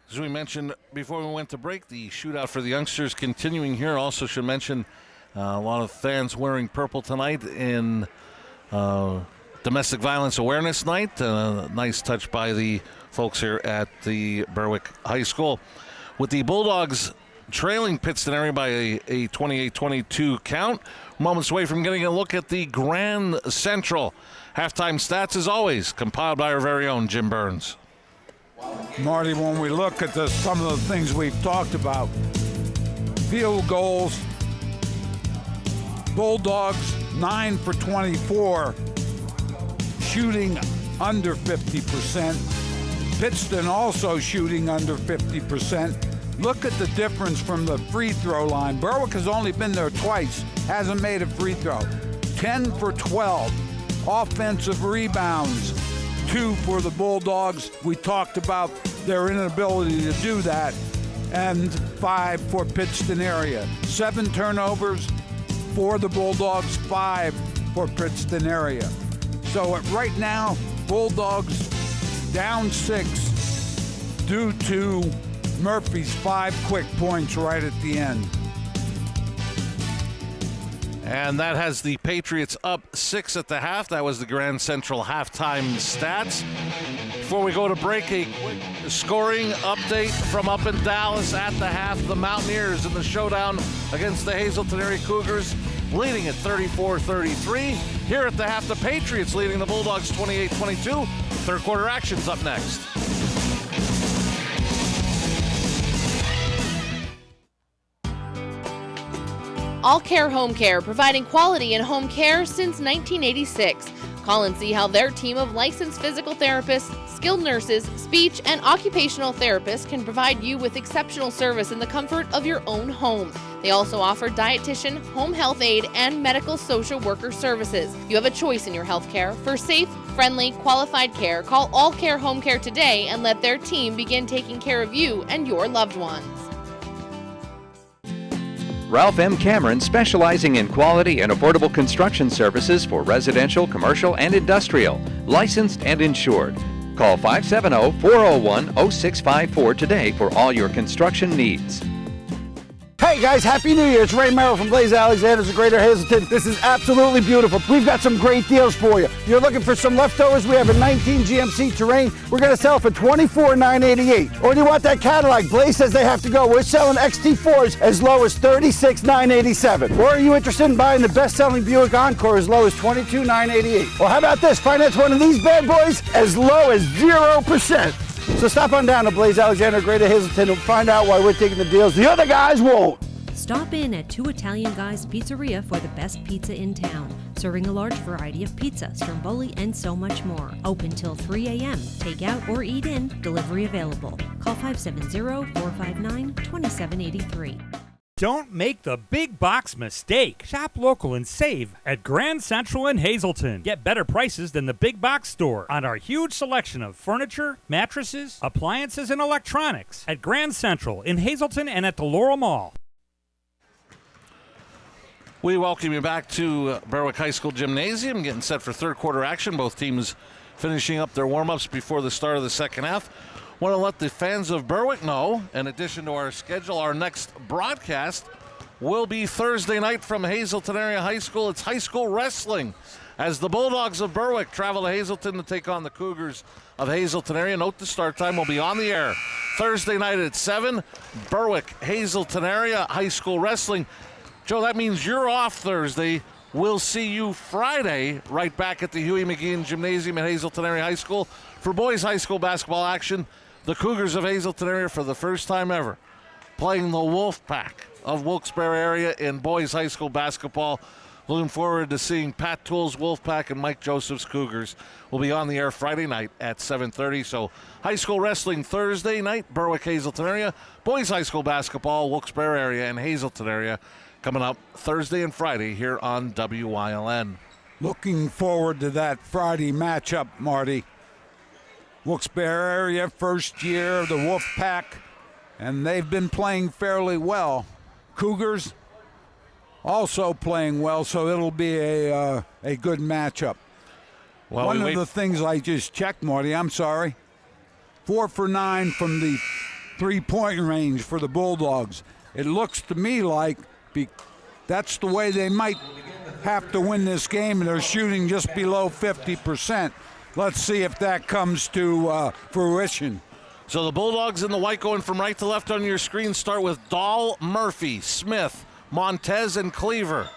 As we mentioned before we went to break, the shootout for the youngsters continuing here. Also should mention a lot of fans wearing purple tonight in Domestic Violence Awareness Night. Nice touch by the folks here at the Berwick High School. With the Bulldogs trailing Pittston area by a 28-22 count. Moments away from getting a look at the Grand Central halftime stats, as always, compiled by our very own Jim Burns. Marty, when we look at some of the things we've talked about, field goals, Bulldogs 9 for 24, shooting under 50%. Pittston also shooting under 50%. Look at the difference from the free throw line. Berwick has only been there twice, hasn't made a free throw. 10 for 12. Offensive rebounds, 2 for the Bulldogs. We talked about their inability to do that. And 5 for Pittston area. 7 turnovers for the Bulldogs, 5 for Pittston area. So right now, Bulldogs down 6 due to Murphy's 5 quick points right at the end. And that has the Patriots up 6 at the half. That was the Grand Central halftime stats. Before we go to break, a quick scoring update from up in Dallas at the half. The Mountaineers in the showdown against the Hazleton area Cougars, leading at 34-33. Here at the half, the Patriots leading the Bulldogs 28-22. Third quarter action's up next. All Care Home Care, providing quality in home care since 1986. Call and see how their team of licensed physical therapists, skilled nurses, speech, and occupational therapists can provide you with exceptional service in the comfort of your own home. They also offer dietitian, home health aide, and medical social worker services. You have a choice in your health care. For safe, friendly, qualified care, call All Care Home Care today and let their team begin taking care of you and your loved ones. Ralph M. Cameron, specializing in quality and affordable construction services for residential, commercial, and industrial. Licensed and insured. Call 570-401-0654 today for all your construction needs. Hey, Hey guys, Happy New Year. It's Ray Merrill from Blaze Alexander's of Greater Hazelton. This is absolutely beautiful. We've got some great deals for you. If you're looking for some leftovers, we have a 19 GMC Terrain. We're going to sell for $24,988. Or do you want that Cadillac? Blaze says they have to go. We're selling XT4s as low as $36,987. Or are you interested in buying the best-selling Buick Encore as low as $22,988? Well, how about this? Finance one of these bad boys as low as 0%. So stop on down to Blaze Alexander, Greater Hazelton, and find out why we're taking the deals the other guys won't. Stop in at Two Italian Guys Pizzeria for the best pizza in town, serving a large variety of pizza, stromboli, and so much more. Open till 3 a.m. Take out or eat in. Delivery available. Call 570-459-2783. Don't make the big box mistake. Shop local and save at Grand Central in Hazelton. Get better prices than the big box store on our huge selection of furniture, mattresses, appliances, and electronics at Grand Central in Hazelton and at the Laurel Mall. We welcome you back to Berwick High School Gymnasium, getting set for third quarter action. Both teams finishing up their warm-ups before the start of the second half. Want to let the fans of Berwick know, in addition to our schedule, our next broadcast will be Thursday night from Hazelton Area High School. It's high school wrestling as the Bulldogs of Berwick travel to Hazelton to take on the Cougars of Hazelton Area. Note the start time will be on the air Thursday night at 7. Berwick, Hazelton Area High School Wrestling. Joe, that means you're off Thursday. We'll see you Friday right back at the Huey McGeehan Gymnasium at Hazelton Area High School for boys high school basketball action. The Cougars of Hazelton Area, for the first time ever, playing the Wolfpack of Wilkes-Barre area in boys high school basketball. Looking forward to seeing Pat Toole's Wolfpack and Mike Joseph's Cougars. Will be on the air Friday night at 7:30. So high school wrestling Thursday night, Berwick, Hazelton Area. Boys high school basketball, Wilkes-Barre area and Hazelton area, coming up Thursday and Friday here on WYLN. Looking forward to that Friday matchup, Marty. Wilkes-Barre area, first year of the Wolfpack, and they've been playing fairly well. Cougars also playing well, so it'll be a good matchup. Well, one of the things I just checked, Marty, I'm sorry, 4 for 9 from the three-point range for the Bulldogs. It looks to me like that's the way they might have to win this game, and they're shooting just below 50%. Let's see if that comes to fruition. So the Bulldogs in the white going from right to left on your screen start with Dahl, Murphy, Smith, Montez, and Cleaver.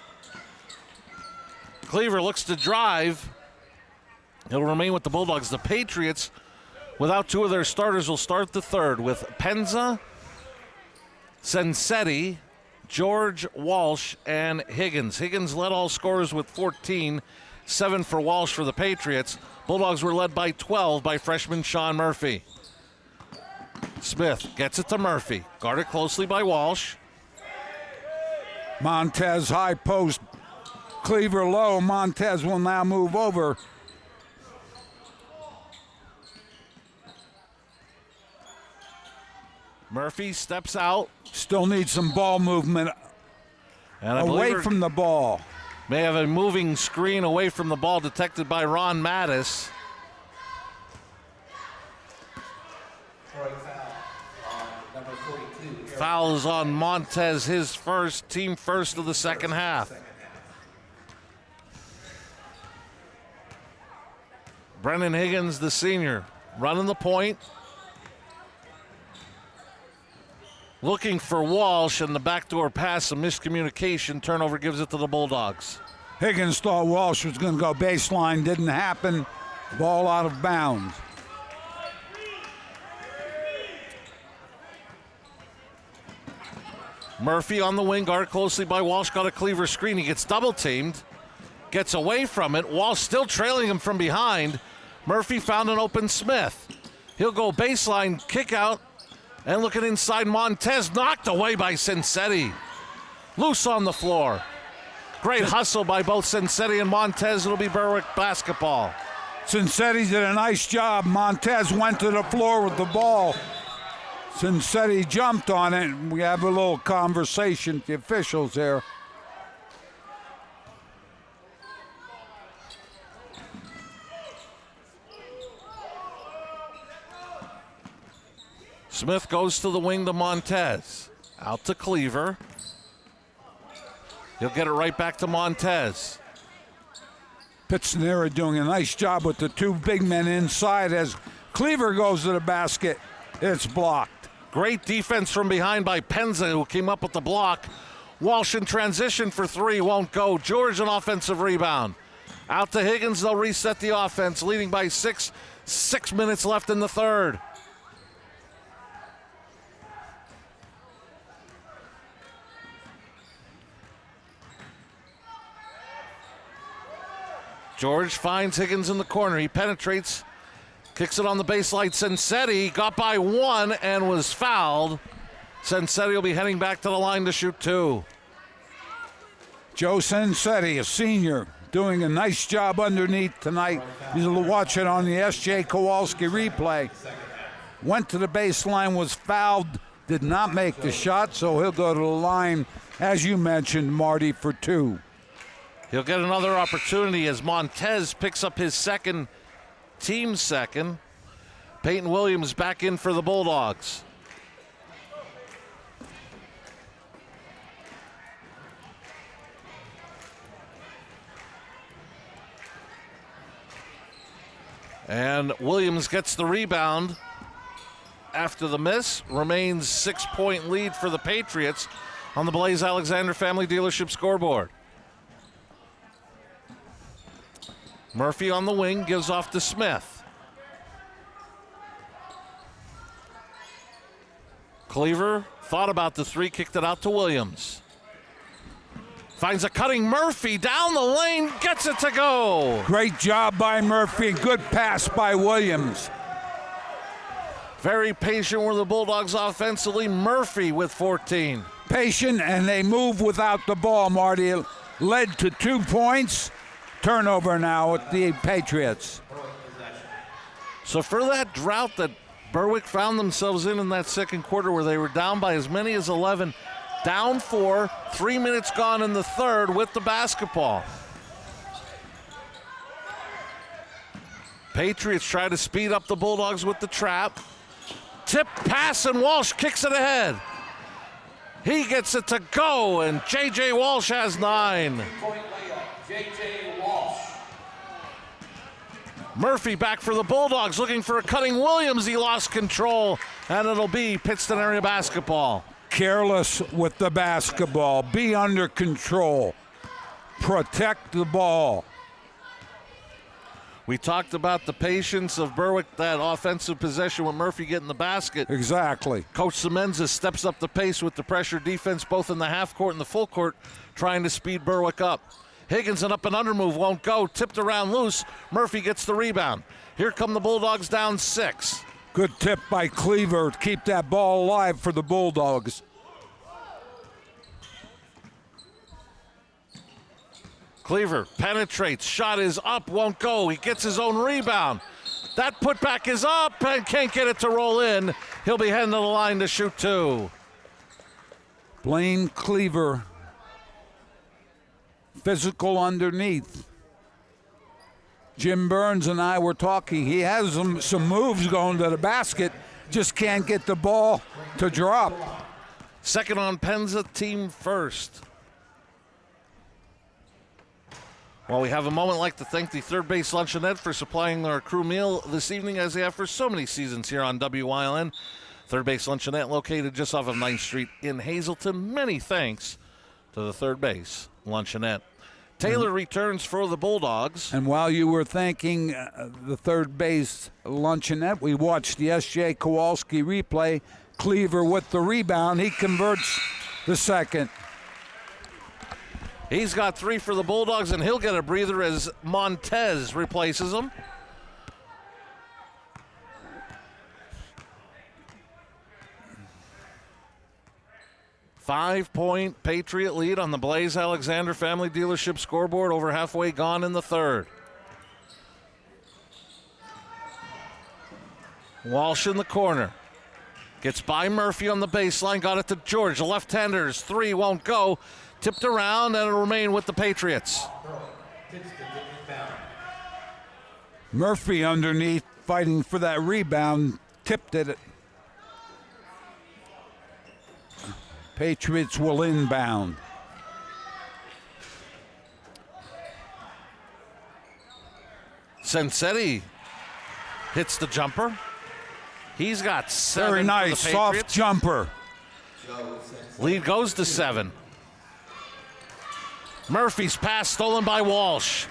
Cleaver looks to drive. He'll remain with the Bulldogs. The Patriots, without two of their starters, will start the third with Penza, Sensetti, George, Walsh, and Higgins. Higgins led all scorers with 14, 7 for Walsh for the Patriots. Bulldogs were led by 12 by freshman Sean Murphy. Smith gets it to Murphy, guarded closely by Walsh. Montez high post, Cleaver low. Montez will now move over. Murphy steps out. Still needs some ball movement and away from the ball. May have a moving screen away from the ball detected by Ron Mattis. Foul is on Montez, his first, team first of the second half. Brennan Higgins, the senior, running the point. Looking for Walsh, and the backdoor pass, a miscommunication. Turnover gives it to the Bulldogs. Higgins thought Walsh was going to go baseline. Didn't happen. Ball out of bounds. Murphy on the wing, guarded closely by Walsh. Got a Cleaver screen. He gets double teamed. Gets away from it. Walsh still trailing him from behind. Murphy found an open Smith. He'll go baseline, kick out. And looking inside, Montez knocked away by Sensetti. Loose on the floor. Great hustle by both Sensetti and Montez. It'll be Berwick basketball. Sensetti did a nice job. Montez went to the floor with the ball. Sensetti jumped on it. We have a little conversation with the officials here. Smith goes to the wing to Montez. Out to Cleaver. He'll get it right back to Montez. Pittston area doing a nice job with the two big men inside as Cleaver goes to the basket. It's blocked. Great defense from behind by Penza, who came up with the block. Walsh in transition for three, won't go. George an offensive rebound. Out to Higgins, they'll reset the offense, leading by 6 minutes left in the third. George finds Higgins in the corner. He penetrates, kicks it on the baseline. Sensetti got by one and was fouled. Sensetti will be heading back to the line to shoot two. Joe Sensetti, a senior, doing a nice job underneath tonight. He's watching on the S.J. Kowalski replay. Went to the baseline, was fouled, did not make the shot, so he'll go to the line, as you mentioned, Marty, for two. He'll get another opportunity as Montez picks up his second, team second. Peyton Williams back in for the Bulldogs. And Williams gets the rebound after the miss. Remains 6-point lead for the Patriots on the Blaze Alexander Family Dealership scoreboard. Murphy on the wing, gives off to Smith. Cleaver thought about the three, kicked it out to Williams. Finds a cutting Murphy down the lane, gets it to go. Great job by Murphy, good pass by Williams. Very patient were the Bulldogs offensively. Murphy with 14. Patient, and they move without the ball, Marty. Led to 2 points. Turnover now with the Patriots. So for that drought that Berwick found themselves in that second quarter, where they were down by as many as 11, down 4, 3 minutes gone in the third with the basketball. Patriots try to speed up the Bulldogs with the trap. Tip pass, and Walsh kicks it ahead. He gets it to go, and J.J. Walsh has 9. J.J. Walsh. Murphy back for the Bulldogs, looking for a cutting Williams. He lost control, and it'll be Pittston area basketball. Careless with the basketball. Be under control. Protect the ball. We talked about the patience of Berwick, that offensive possession with Murphy getting the basket. Exactly. Coach Semenza steps up the pace with the pressure defense, both in the half court and the full court, trying to speed Berwick up. Higgins, an up and under move, won't go. Tipped around loose. Murphy gets the rebound. Here come the Bulldogs down 6. Good tip by Cleaver to keep that ball alive for the Bulldogs. Cleaver penetrates. Shot is up, won't go. He gets his own rebound. That putback is up and can't get it to roll in. He'll be heading to the line to shoot two. Blaine Cleaver. Physical underneath. Jim Burns and I were talking. He has some moves going to the basket, just can't get the ball to drop. Second on Penza, team first. Well, we have a moment like to thank the Third Base Luncheonette for supplying our crew meal this evening, as they have for so many seasons here on WYLN. Third Base Luncheonette, located just off of 9th Street in Hazleton. Many thanks to the Third Base Luncheonette. Taylor returns for the Bulldogs. And while you were thanking the Third Base Luncheonette, we watched the S.J. Kowalski replay. Cleaver with the rebound. He converts the second. He's got 3 for the Bulldogs, and he'll get a breather as Montez replaces him. Five-point Patriot lead on the Blaze Alexander Family Dealership scoreboard, over halfway gone in the third. Walsh in the corner. Gets by Murphy on the baseline, got it to George. The left-hander's 3 won't go. Tipped around, and it'll remain with the Patriots. Murphy underneath, fighting for that rebound, tipped it. Patriots will inbound. Sensetti hits the jumper. He's got 7. Very nice, for the soft Patriots. jumper. Lead goes to 7. Murphy's pass stolen by Walsh.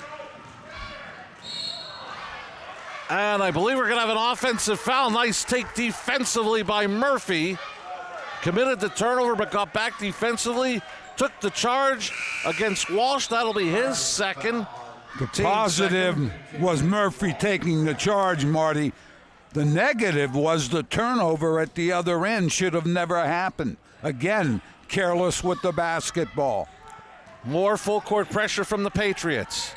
And I believe we're going to have an offensive foul. Nice take defensively by Murphy. Committed the turnover but got back defensively. Took the charge against Walsh. That'll be his second. The positive was Murphy taking the charge, Marty. The negative was the turnover at the other end. Should have never happened. Again, careless with the basketball. More full court pressure from the Patriots.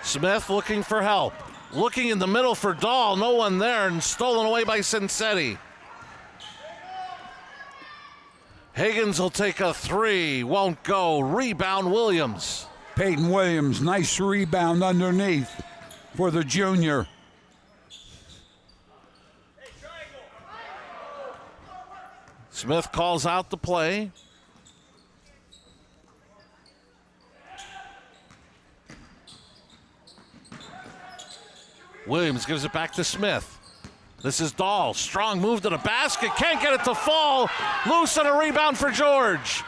Smith looking for help. Looking in the middle for Dahl. No one there, and stolen away by Sensetti. Higgins will take a 3. Won't go. Rebound Williams. Peyton Williams, nice rebound underneath for the junior. Smith calls out the play. Williams gives it back to Smith. This is Dahl. Strong move to the basket. Can't get it to fall. Loose on a rebound for George.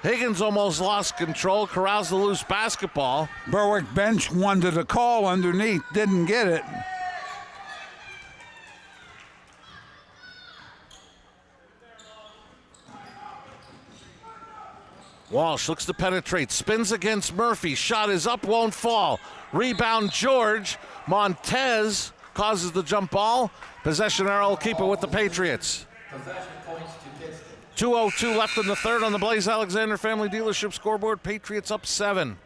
Higgins almost lost control. Corrals the loose basketball. Berwick bench wanted a call underneath. Didn't get it. Walsh looks to penetrate, spins against Murphy. Shot is up, won't fall. Rebound George. Montez causes the jump ball. Possession arrow will keep it with the Patriots. 2:02 left in the third on the Blaze Alexander Family Dealership scoreboard. Patriots up 7.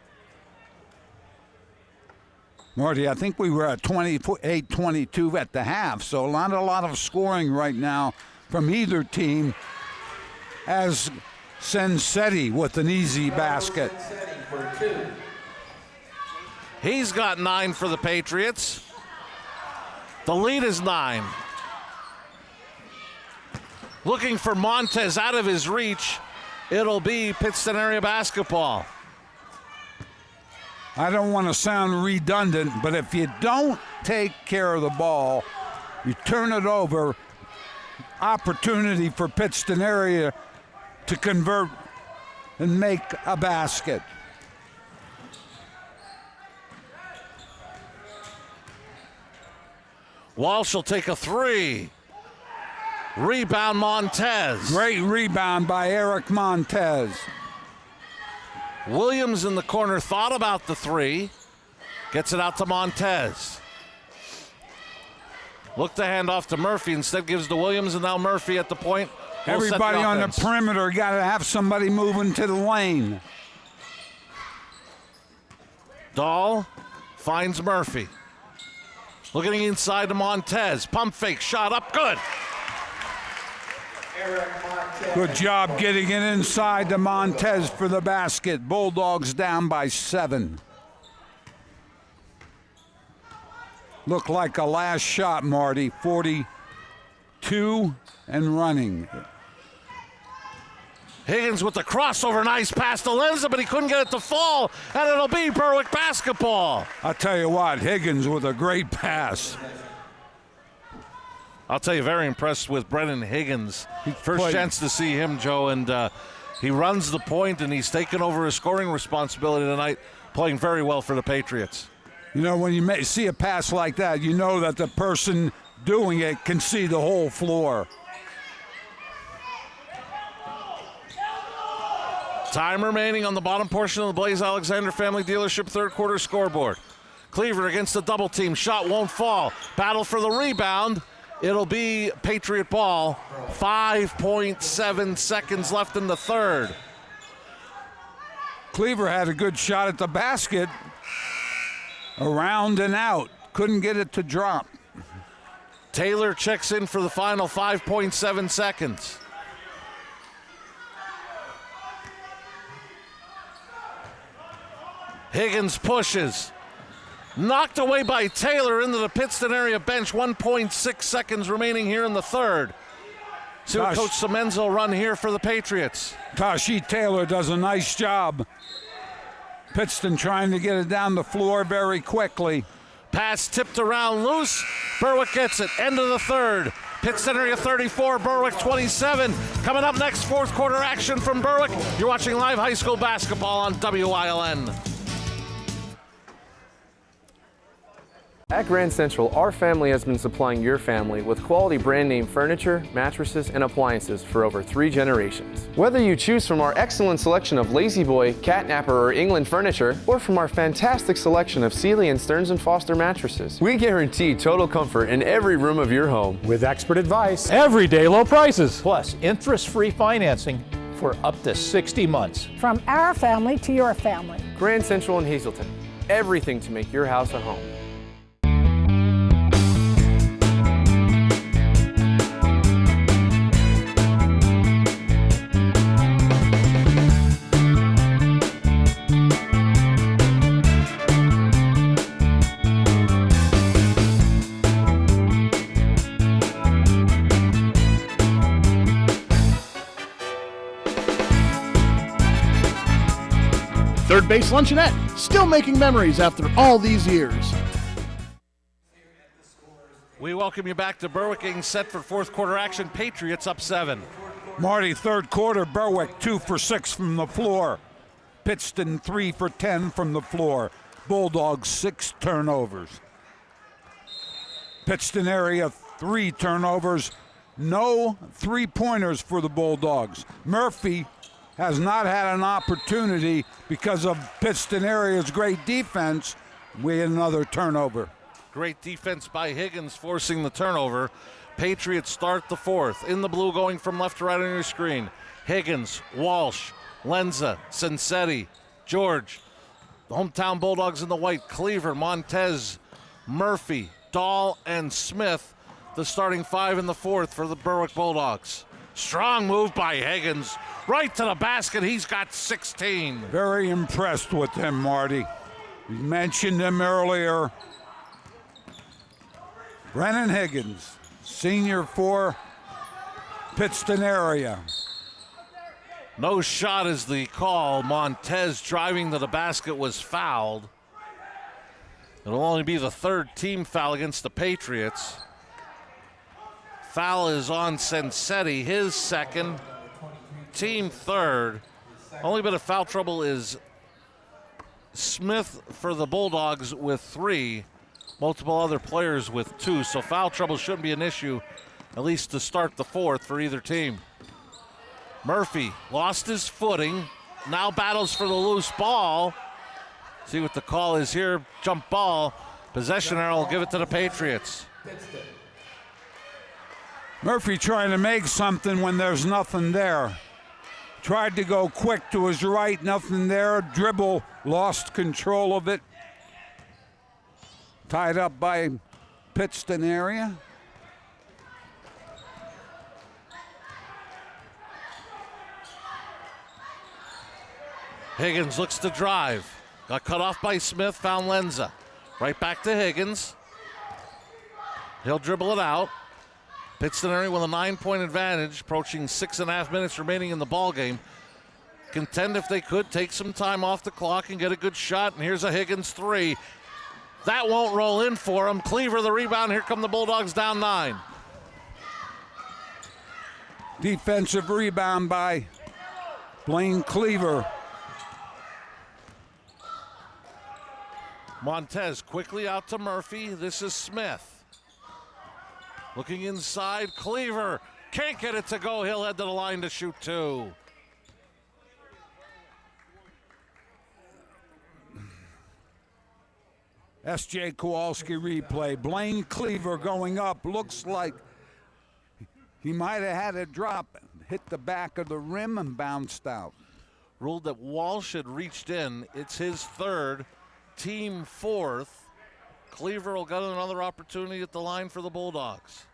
Marty, I think we were at 28-22 at the half, so not a lot of scoring right now from either team, as Sensetti with an easy basket. He's got 9 for the Patriots. The lead is 9. Looking for Montez out of his reach. It'll be Pittston area basketball. I don't want to sound redundant, but if you don't take care of the ball, you turn it over, opportunity for Pittston area to convert and make a basket. Walsh will take a 3. Rebound Montez. Great rebound by Eric Montez. Williams in the corner thought about the 3. Gets it out to Montez. Look to hand off to Murphy. Instead gives to Williams, and now Murphy at the point. Everybody on the perimeter got to have somebody moving to the lane. Dahl finds Murphy. Looking inside to Montez. Pump fake, shot up, good. Good job getting it inside to Montez for the basket. Bulldogs down by 7. Looked like a last shot, Marty. 42 and running. Higgins with the crossover, nice pass to Lenza, but he couldn't get it to fall, and it'll be Berwick basketball. I'll tell you what, Higgins with a great pass. I'll tell you, very impressed with Brennan Higgins. First chance to see him, Joe, and he runs the point, and he's taken over his scoring responsibility tonight, playing very well for the Patriots. You know, when you see a pass like that, you know that the person doing it can see the whole floor. Time remaining on the bottom portion of the Blaze Alexander Family Dealership third quarter scoreboard. Cleaver against the double team. Shot won't fall. Battle for the rebound. It'll be Patriot ball. 5.7 seconds left in the third. Cleaver had a good shot at the basket. Around and out. Couldn't get it to drop. Taylor checks in for the final 5.7 seconds. Higgins pushes. Knocked away by Taylor into the Pittston area bench. 1.6 seconds remaining here in the third. See what Coach Semenzo run here for the Patriots. Tashi Taylor does a nice job Pittston trying to get it down the floor very quickly. Pass tipped around loose. Berwick gets it. End of the third. Pittston area 34, Berwick 27. Coming up next, fourth quarter action from Berwick. You're watching live high school basketball on WILN. At Grand Central, our family has been supplying your family with quality brand name furniture, mattresses, and appliances for over 3 generations. Whether you choose from our excellent selection of Lazy Boy, Catnapper, or England furniture, or from our fantastic selection of Sealy and Stearns & Foster mattresses, we guarantee total comfort in every room of your home. With expert advice, everyday low prices, plus interest-free financing for up to 60 months. From our family to your family. Grand Central in Hazleton. Everything to make your house a home. Third Base Luncheonette, still making memories after all these years. We welcome you back to Berwick, getting set for fourth quarter action. Patriots up 7. Marty, third quarter, Berwick 2 for 6 from the floor. Pittston 3 for 10 from the floor. Bulldogs 6 turnovers. Pittston area 3 turnovers. No 3-pointers for the Bulldogs. Murphy has not had an opportunity because of Pittston area's great defense. We had another turnover. Great defense by Higgins forcing the turnover. Patriots start the fourth. In the blue, going from left to right on your screen. Higgins, Walsh, Lenza, Sensetti, George. The hometown Bulldogs in the white. Cleaver, Montez, Murphy, Dahl, and Smith. The starting 5 in the fourth for the Berwick Bulldogs. Strong move by Higgins. Right to the basket. He's got 16. Very impressed with him, Marty. We mentioned him earlier. Brennan Higgins, senior for Pittston area. No shot is the call. Montez driving to the basket was fouled. It'll only be the third team foul against the Patriots. Foul is on Sensetti, his second, team third. Only bit of foul trouble is Smith for the Bulldogs with 3, multiple other players with 2, so foul trouble shouldn't be an issue, at least to start the fourth for either team. Murphy lost his footing, now battles for the loose ball. See what the call is here, jump ball. Possession arrow will give it to the Patriots. Murphy trying to make something when there's nothing there. Tried to go quick to his right, nothing there. Dribble, lost control of it. Tied up by Pittston area. Higgins looks to drive. Got cut off by Smith, found Lenza. Right back to Higgins. He'll dribble it out. Pittston area with a 9-point advantage, approaching 6.5 minutes remaining in the ball game. Contend if they could, take some time off the clock and get a good shot. And here's a Higgins 3. That won't roll in for him. Cleaver the rebound. Here come the Bulldogs down 9. Defensive rebound by Blaine Cleaver. Montez quickly out to Murphy. This is Smith. Looking inside, Cleaver can't get it to go. He'll head to the line to shoot 2. S.J. Kowalski replay. Blaine Cleaver going up. Looks like he might have had a drop, hit the back of the rim and bounced out. Ruled that Walsh had reached in. It's his third, team fourth. Cleaver will get another opportunity at the line for the Bulldogs.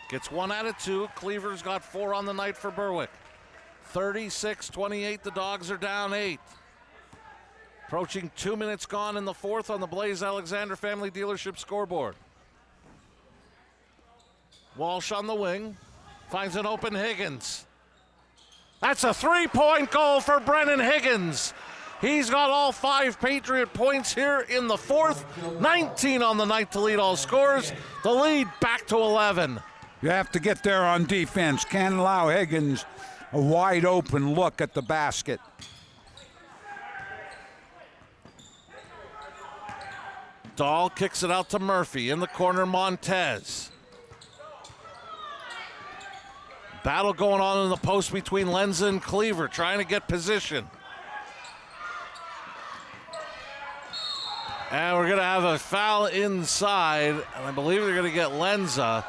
Gets 1 out of 2. Cleaver's got 4 on the night for Berwick. 36-28, the Dogs are down 8. Approaching 2 minutes gone in the fourth on the Blaze Alexander Family Dealership scoreboard. Walsh on the wing. Finds an open Higgins. That's a three-point goal for Brennan Higgins. He's got all 5 Patriot points here in the fourth. 19 on the night to lead all scores. The lead back to 11. You have to get there on defense. Can't allow Higgins a wide open look at the basket. Dahl kicks it out to Murphy. In the corner, Montez. Battle going on in the post between Lenza and Cleaver, trying to get position. And we're going to have a foul inside, and I believe they're going to get Lenza.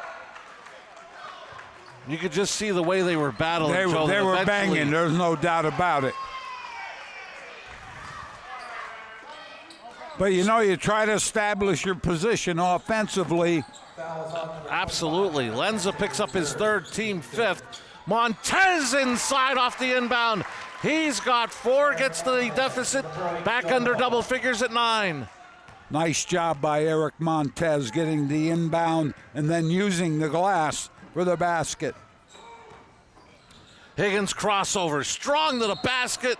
You could just see the way they were battling. They were banging, there's no doubt about it. But you know, you try to establish your position offensively. Absolutely. Lenza picks up his third, team fifth. Montez inside off the inbound. He's got 4, gets the deficit back under double figures at 9. Nice job by Eric Montez getting the inbound and then using the glass for the basket. Higgins crossover, strong to the basket.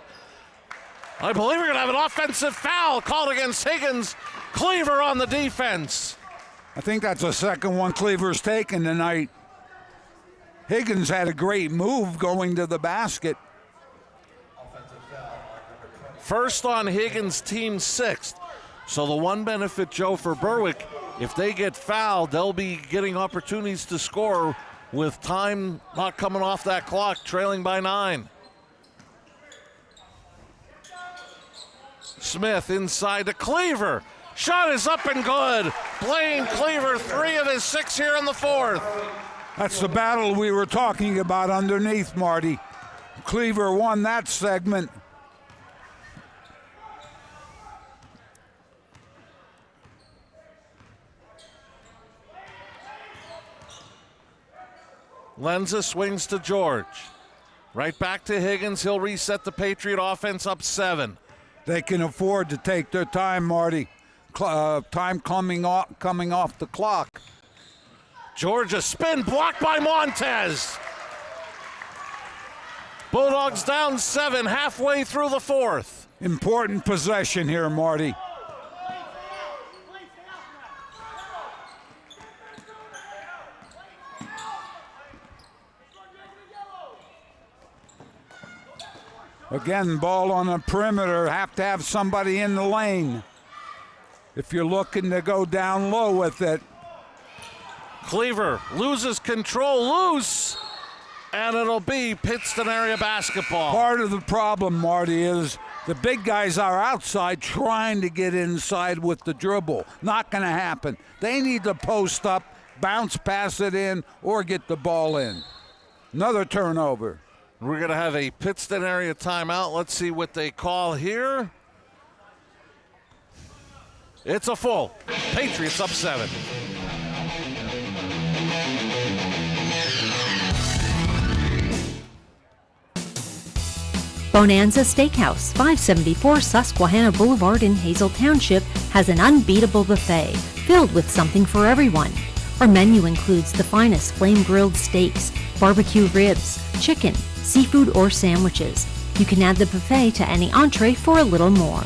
I believe we're going to have an offensive foul called against Higgins. Cleaver on the defense. I think that's the second one Cleaver's taken tonight. Higgins had a great move going to the basket. First on Higgins, team 6th. So the one benefit, Joe, for Berwick, if they get fouled, they'll be getting opportunities to score with time not coming off that clock, trailing by 9. Smith inside to Cleaver. Shot is up and good. Blaine Cleaver, 3 of his 6 here in the fourth. That's the battle we were talking about underneath, Marty. Cleaver won that segment. Lenza swings to George. Right back to Higgins. He'll reset the Patriot offense up 7. They can afford to take their time, Marty. Time coming off the clock. Georgia spin blocked by Montez. Bulldogs down 7 halfway through the fourth. Important possession here, Marty. Again, ball on the perimeter. Have to have somebody in the lane if you're looking to go down low with it. Cleaver loses control, loose, and it'll be Pittston area basketball. Part of the problem, Marty, is the big guys are outside trying to get inside with the dribble. Not going to happen. They need to post up, bounce, pass it in, or get the ball in. Another turnover. We're going to have a Pittston area timeout. Let's see what they call here. It's a full. Patriots up 7. Bonanza Steakhouse, 574 Susquehanna Boulevard in Hazel Township, has an unbeatable buffet filled with something for everyone. Our menu includes the finest flame-grilled steaks, barbecue ribs, chicken, seafood, or sandwiches. You can add the buffet to any entree for a little more.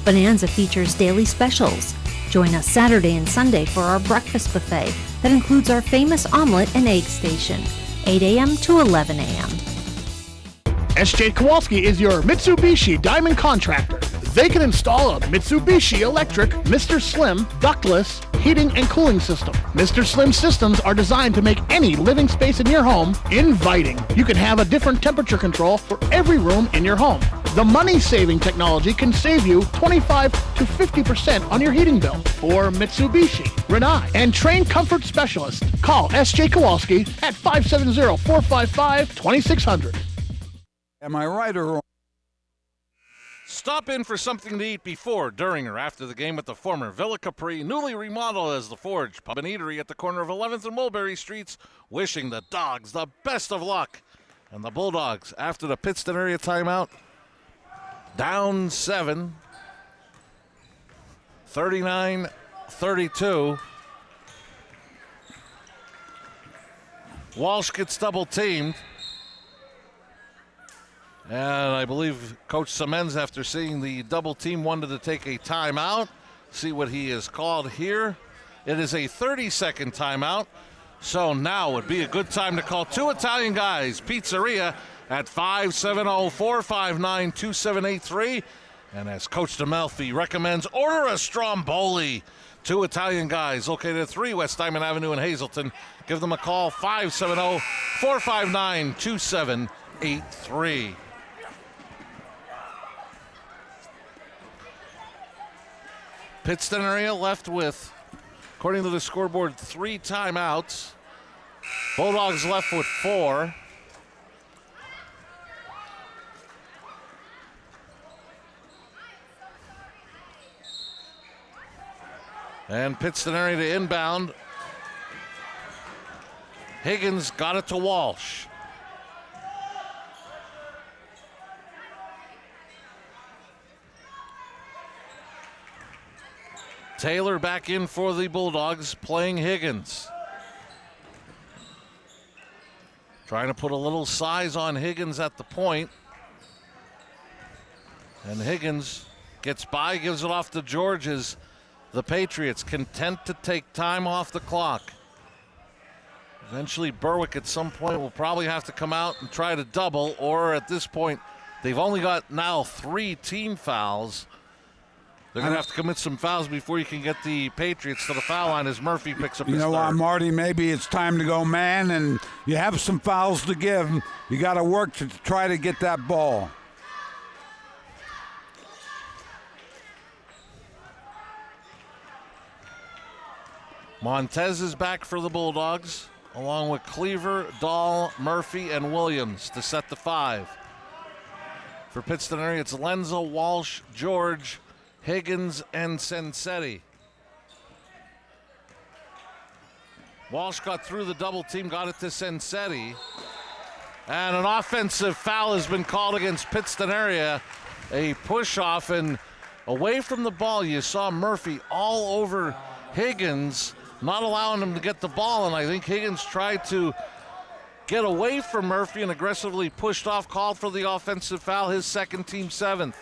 Bonanza features daily specials. Join us Saturday and Sunday for our breakfast buffet that includes our famous omelet and egg station, 8 a.m. to 11 a.m. SJ Kowalski is your Mitsubishi Diamond Contractor. They can install a Mitsubishi electric Mr. Slim ductless heating and cooling system. Mr. Slim systems are designed to make any living space in your home inviting. You can have a different temperature control for every room in your home. The money-saving technology can save you 25 to 50% on your heating bill. For Mitsubishi, Rinnai, and trained comfort specialists, call S.J. Kowalski at 570-455-2600. Am I right or wrong? Stop in for something to eat before, during, or after the game at the former Villa Capri, newly remodeled as the Forge Pub and Eatery at the corner of 11th and Mulberry Streets, wishing the Dogs the best of luck. And the Bulldogs, after the Pittston area timeout, down 7, 39-32. Walsh gets double teamed. And I believe Coach Semens, after seeing the double team, wanted to take a timeout. See what he has called here. It is a 30-second timeout. So now would be a good time to call Two Italian Guys Pizzeria at 570-459-2783. And as Coach DeMelfi recommends, order a Stromboli. Two Italian Guys located at 3 West Diamond Avenue in Hazleton. Give them a call, 570-459-2783. Pittston area left with, according to the scoreboard, 3 timeouts. Bulldogs left with 4. And Pittston area to inbound. Higgins got it to Walsh. Taylor back in for the Bulldogs, playing Higgins. Trying to put a little size on Higgins at the point. And Higgins gets by, gives it off to George as the Patriots content to take time off the clock. Eventually Berwick at some point will probably have to come out and try to double, or at this point, they've only got now 3 team fouls. They're going to have to commit some fouls before you can get the Patriots to the foul line as Murphy picks up his third. You know what, Marty, maybe it's time to go man, and you have some fouls to give. You got to work to try to get that ball. Montez is back for the Bulldogs, along with Cleaver, Dahl, Murphy, and Williams to set the 5. For Pittston area, it's Lenza, Walsh, George, Higgins, and Sensetti. Walsh got through the double team, got it to Sensetti. And an offensive foul has been called against Pittston area. A push-off, and away from the ball, you saw Murphy all over Higgins, not allowing him to get the ball, and I think Higgins tried to get away from Murphy and aggressively pushed off, called for the offensive foul, his second, team 7th.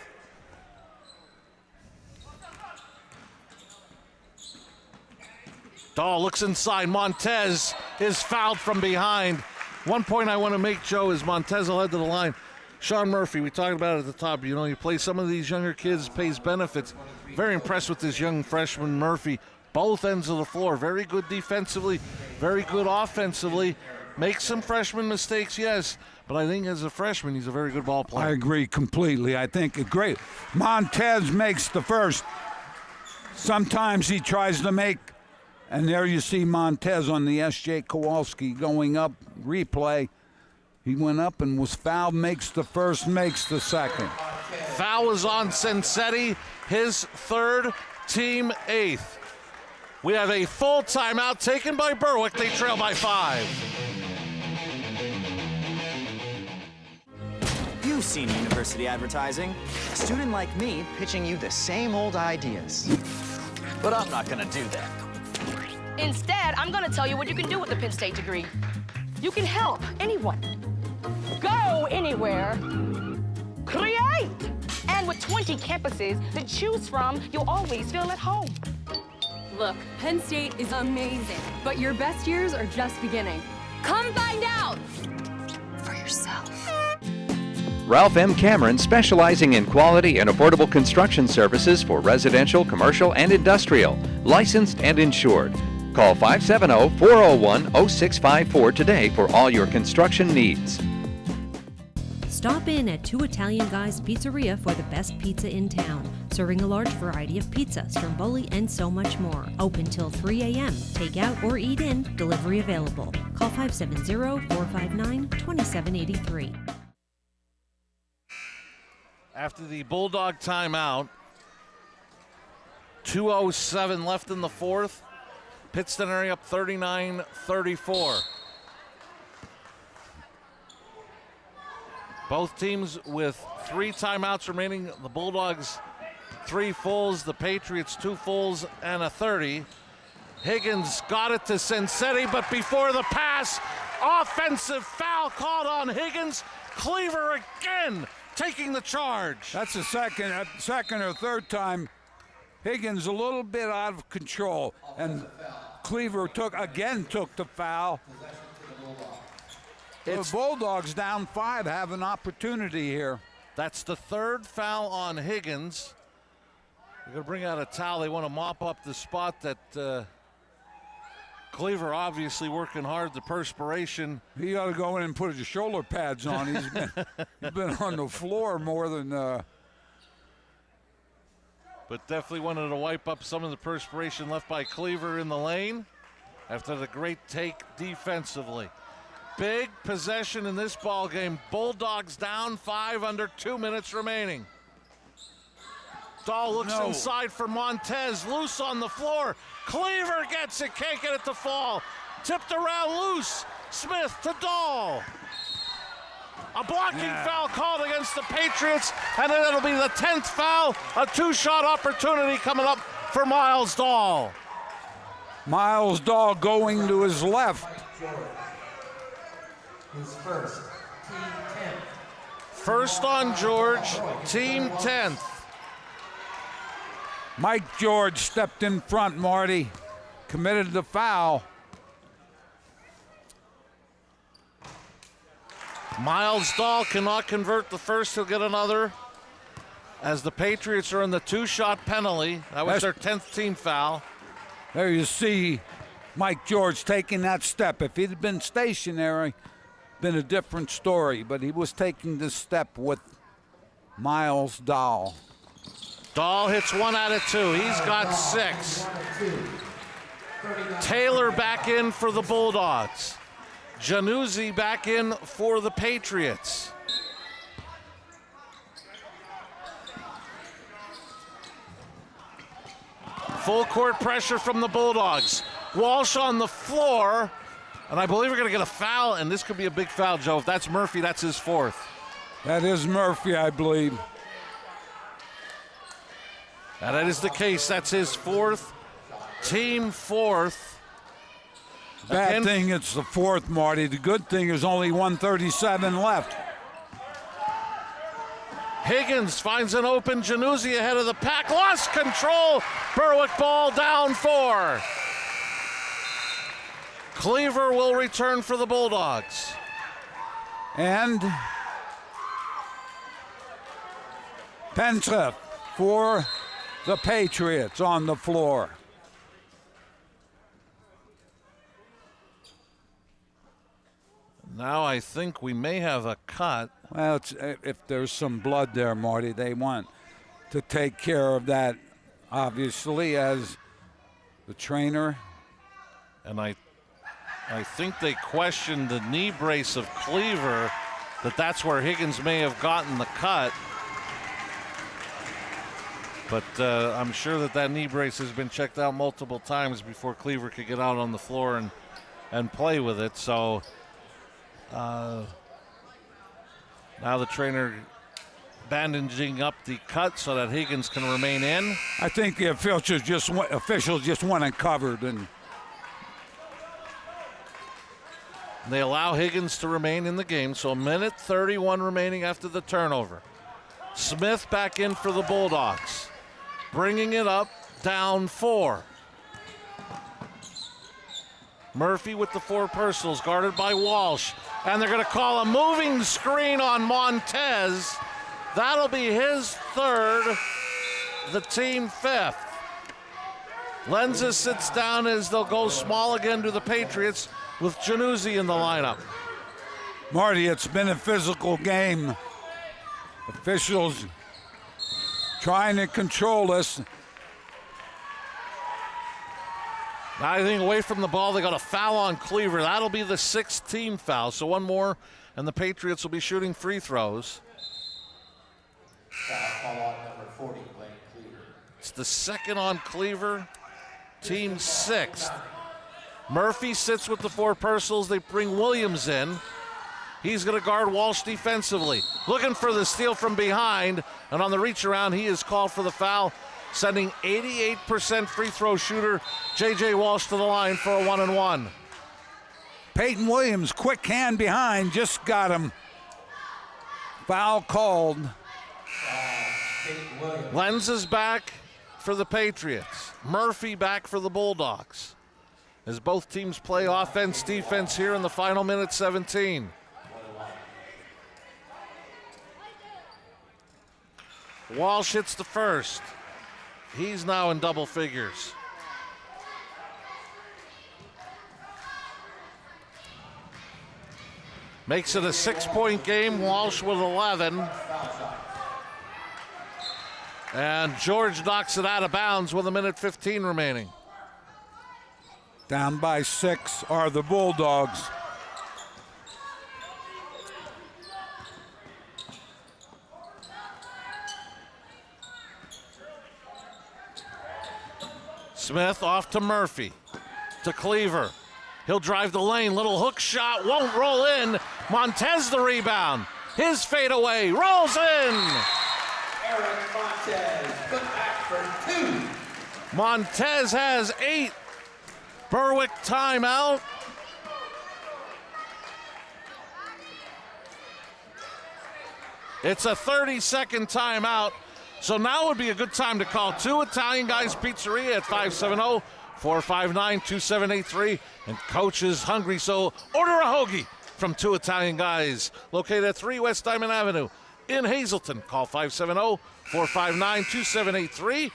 Dahl looks inside. Montez is fouled from behind. One point I want to make, Joe, is Montez will head to the line. Sean Murphy, we talked about it at the top. You know, you play some of these younger kids, pays benefits. Very impressed with this young freshman Murphy. Both ends of the floor. Very good defensively, very good offensively. Makes some freshman mistakes, yes, but I think as a freshman, he's a very good ball player. I agree completely. I think great. Montez makes the first. Sometimes he tries to make, and there you see Montez on the S.J. Kowalski going up, replay. He went up and was fouled, makes the first, makes the second. Foul is on Sensetti, his third, team 8th. We have a full timeout taken by Berwick. They trail by 5. You've seen university advertising. A student like me pitching you the same old ideas. But I'm not gonna do that. Instead, I'm gonna tell you what you can do with a Penn State degree. You can help anyone. Go anywhere. Create! And with 20 campuses to choose from, you'll always feel at home. Look, Penn State is amazing, but your best years are just beginning. Come find out for yourself. Ralph M. Cameron, specializing in quality and affordable construction services for residential, commercial, and industrial. Licensed and insured. Call 570-401-0654 today for all your construction needs. Stop in at Two Italian Guys Pizzeria for the best pizza in town. Serving a large variety of pizza, stromboli, and so much more. Open till 3 a.m. Take out or eat in. Delivery available. Call 570-459-2783. After the Bulldog timeout, 2:07 left in the 4th. Pittston area up 39-34. Both teams with 3 timeouts remaining. The Bulldogs 3 fulls, the Patriots 2 fulls and a 30. Higgins got it to Sensetti, but before the pass, Offensive foul called on Higgins. Cleaver again taking the charge. That's the second or third time Higgins a little bit out of control. And Cleaver took the foul. The Bulldogs down 5 have an opportunity here. That's the third foul on Higgins. They're going to bring out a towel. They want to mop up the spot that Cleaver obviously working hard, the perspiration. He got to go in and put his shoulder pads on. He's been on the floor more than... But definitely wanted to wipe up some of the perspiration left by Cleaver in the lane after the great take defensively. Big possession in this ball game. Bulldogs down 5 under 2 minutes remaining. Dahl looks inside for Montez, loose on the floor. Cleaver gets it, can't get it to fall. Tipped around loose. Smith to Dahl. A blocking foul called against the Patriots, and then it'll be the 10th foul. A 2-shot opportunity coming up for Miles Dahl. Miles Dahl going to his left. His first, team 10th. First on George, team 10th. Mike George stepped in front, Marty. Committed the foul. Miles Dahl cannot convert the first. He'll get another as the Patriots are in the 2-shot penalty. That was their 10th team foul. There you see Mike George taking that step. If he'd been stationary, been a different story, but he was taking this step with Miles Dahl. Dahl hits 1 out of 2. He's got 6. Taylor back in for the Bulldogs. Januzzi back in for the Patriots. Full court pressure from the Bulldogs. Walsh on the floor, and I believe we're going to get a foul, and this could be a big foul, Joe. If that's Murphy, that's his 4th. That is Murphy, I believe. And that is the case. That's his 4th, team 4th. Bad thing it's the 4th, Marty. The good thing is only 1:37 left. Higgins finds an open Januzzi ahead of the pack. Lost control. Berwick ball down 4. Cleaver will return for the Bulldogs. And Pentreff for the Patriots on the floor. Now I think we may have a cut. Well, if there's some blood there, Marty, they want to take care of that, obviously, as the trainer. And I think they questioned the knee brace of Cleaver, that's where Higgins may have gotten the cut. But I'm sure that knee brace has been checked out multiple times before Cleaver could get out on the floor and play with it. So now the trainer bandaging up the cut so that Higgins can remain in. I think the officials just went and covered, and they allow Higgins to remain in the game. So 1:31 remaining after the turnover. Smith back in for the Bulldogs, bringing it up, down 4. Murphy with the 4 personals, guarded by Walsh. And they're going to call a moving screen on Montez. That'll be his 3rd, the team 5th. Lenza sits down as they'll go small again to the Patriots with Januzzi in the lineup. Marty, it's been a physical game. Officials trying to control us. Now I think away from the ball, they got a foul on Cleaver. That'll be the 6th team foul. So 1 more, and the Patriots will be shooting free throws. Foul on number 40, Blaine Cleaver. It's the 2nd on Cleaver, team 6th. Murphy sits with the 4 personals. They bring Williams in. He's going to guard Walsh defensively. Looking for the steal from behind, and on the reach around, he is called for the foul, sending 88% free throw shooter J.J. Walsh to the line for a 1-and-1. Peyton Williams, quick hand behind, just got him. Foul called. Lenz is back for the Patriots. Murphy back for the Bulldogs. As both teams play offense, defense here in the final minute 17. Walsh hits the first. He's now in double figures. Makes it a 6-point game. Walsh with 11. And George knocks it out of bounds with 1:15 remaining. Down by 6 are the Bulldogs. Smith off to Murphy, to Cleaver. He'll drive the lane, little hook shot, won't roll in. Montez the rebound. His fadeaway rolls in. Eric Montez, put back for 2. Montez has 8. Berwick timeout. It's a 30-second timeout. So now would be a good time to call Two Italian Guys Pizzeria at 570-459-2783. And Coach is hungry, so order a hoagie from Two Italian Guys, located at 3 West Diamond Avenue in Hazleton. Call 570-459-2783.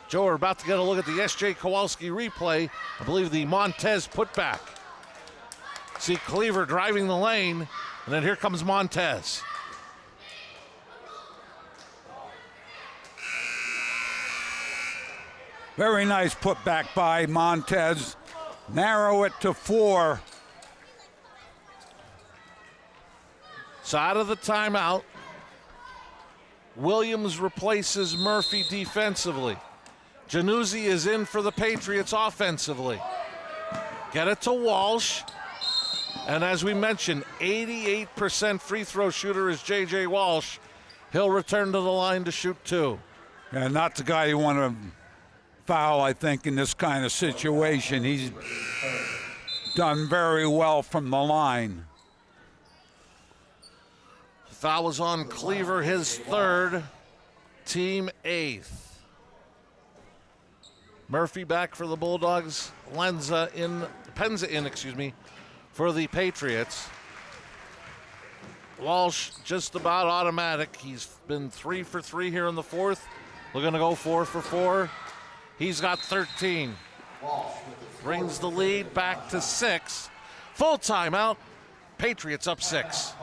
Joe, we're about to get a look at the S.J. Kowalski replay. I believe the Montez putback. See Cleaver driving the lane, and then here comes Montez. Very nice putback by Montez. Narrow it to 4. So out of the timeout, Williams replaces Murphy defensively. Januzzi is in for the Patriots offensively. Get it to Walsh. And as we mentioned, 88% free throw shooter is J.J. Walsh. He'll return to the line to shoot 2. Yeah, not the guy you want to foul, I think, in this kind of situation. He's done very well from the line. Foul was on Cleaver, his 3rd, team 8th. Murphy back for the Bulldogs. Penza in, for the Patriots. Walsh just about automatic. He's been 3 for 3 here in the 4th. We're going to go 4 for 4. He's got 13. Brings the lead back to 6. Full timeout. Patriots up 6.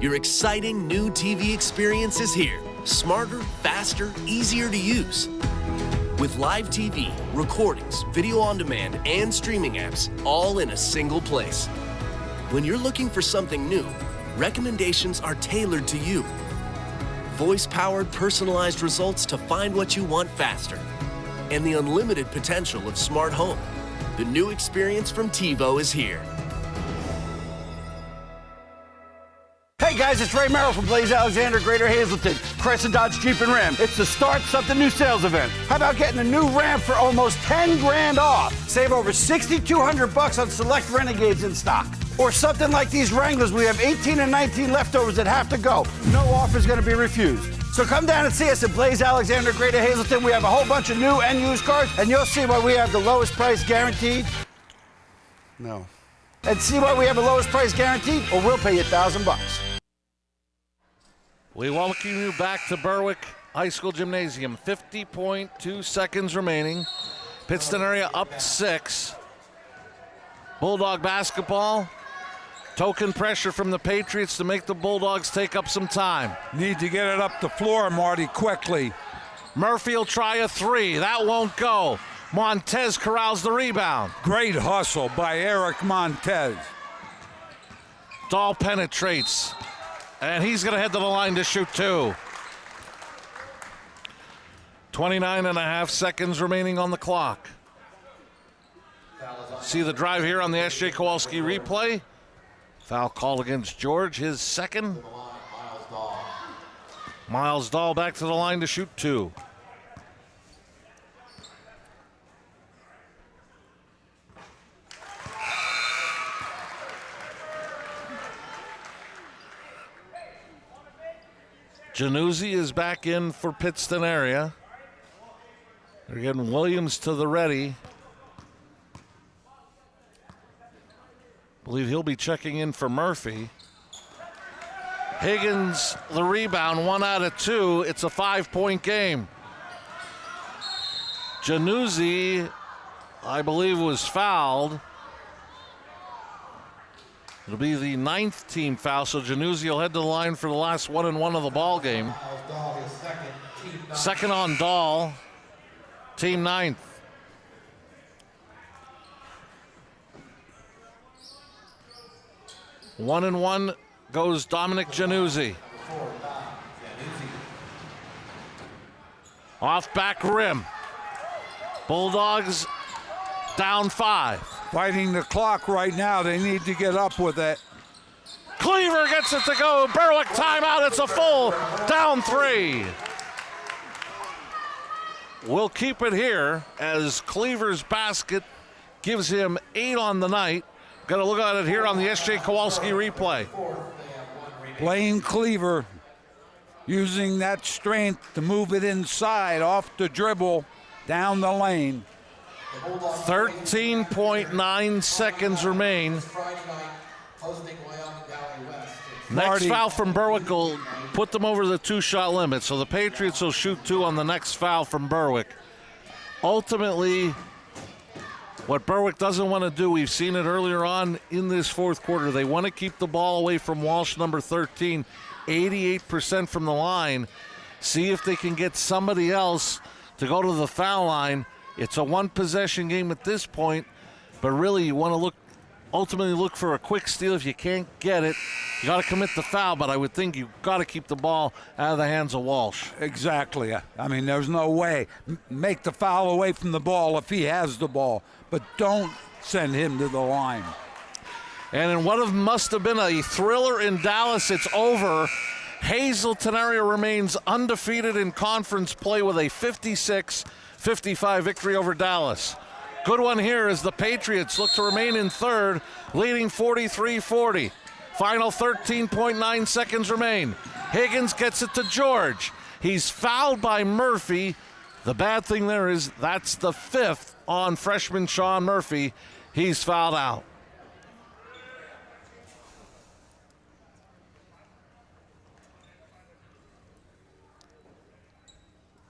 Your exciting new TV experience is here. Smarter, faster, easier to use. With live TV, recordings, video on demand, and streaming apps, all in a single place. When you're looking for something new, recommendations are tailored to you. Voice-powered, personalized results to find what you want faster. And the unlimited potential of smart home. The new experience from TiVo is here. Hey guys, it's Ray Merrill from Blaze Alexander, Greater Hazleton, Chrysler Dodge Jeep and Ram. It's the Start Something New sales event. How about getting a new Ram for almost 10 grand off? Save over $6,200 on select Renegades in stock. Or something like these Wranglers. We have 18 and 19 leftovers that have to go. No offer is going to be refused. So come down and see us at Blaze Alexander, Greater Hazleton. We have a whole bunch of new and used cars, and you'll see why we have the lowest price guaranteed. No. And see why we have the lowest price guaranteed, or we'll pay you $1,000. We welcome you back to Berwick High School Gymnasium. 50.2 seconds remaining. Pittston area up 6. Bulldog basketball. Token pressure from the Patriots to make the Bulldogs take up some time. Need to get it up the floor, Marty, quickly. Murphy will try a 3. That won't go. Montez corrals the rebound. Great hustle by Eric Montez. Dahl penetrates. And he's going to head to the line to shoot 2. 29.5 seconds remaining on the clock. See the drive here on the S.J. Kowalski replay. Foul call against George, his 2nd. Miles Dahl back to the line to shoot 2. Januzzi is back in for Pittston area. They're getting Williams to the ready. Believe he'll be checking in for Murphy. Higgins, the rebound, 1 out of 2. It's a 5-point game. Januzzi, I believe, was fouled. It'll be the 9th team foul, so Januzzi will head to the line for the last 1-and-1 of the ball game. Second on Dahl, team 9th. One and one goes Dominic Januzzi. Off back rim. Bulldogs down 5. Fighting the clock right now. They need to get up with it. Cleaver gets it to go. Berwick timeout. It's a full. Down 3. We'll keep it here as Cleaver's basket gives him 8 on the night. Got to look at it here on the S.J. Kowalski replay. Blaine Cleaver using that strength to move it inside off the dribble down the lane. 13.9 seconds remain. Next Marty. foul from Berwick will put them over the 2-shot limit. So the Patriots will shoot 2 on the next foul from Berwick. Ultimately, what Berwick doesn't want to do, we've seen it earlier on in this fourth quarter. They want to keep the ball away from Walsh, number 13, 88% from the line. See if they can get somebody else to go to the foul line. It's a one-possession game at this point, but really you want to ultimately look for a quick steal. If you can't get it, you got to commit the foul, but I would think you've got to keep the ball out of the hands of Walsh. Exactly. I mean, there's no way. Make the foul away from the ball if he has the ball, but don't send him to the line. And in what must have been a thriller in Dallas, it's over. Hazelton area remains undefeated in conference play with a 56-55 victory over Dallas. Good one here as the Patriots look to remain in third, leading 43-40. Final 13.9 seconds remain. Higgins gets it to George. He's fouled by Murphy. The bad thing there is that's the 5th on freshman Sean Murphy. He's fouled out.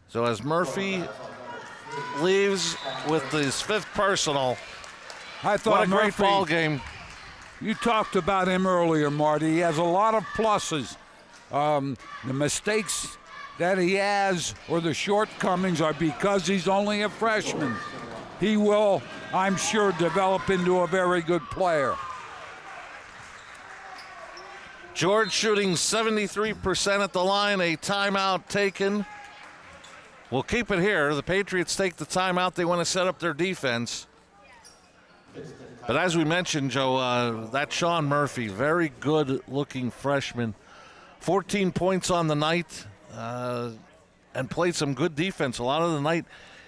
So as Murphy leaves with his 5th personal, I thought what a great Murphy, ball game. You talked about him earlier, Marty. He has a lot of pluses. The mistakes that he has or the shortcomings are because he's only a freshman. He will, I'm sure, develop into a very good player. George shooting 73% at the line, a timeout taken. We'll keep it here. The Patriots take the timeout. They want to set up their defense. But as we mentioned, Joe, that Sean Murphy, very good-looking freshman. 14 points on the night and played some good defense. A lot of the night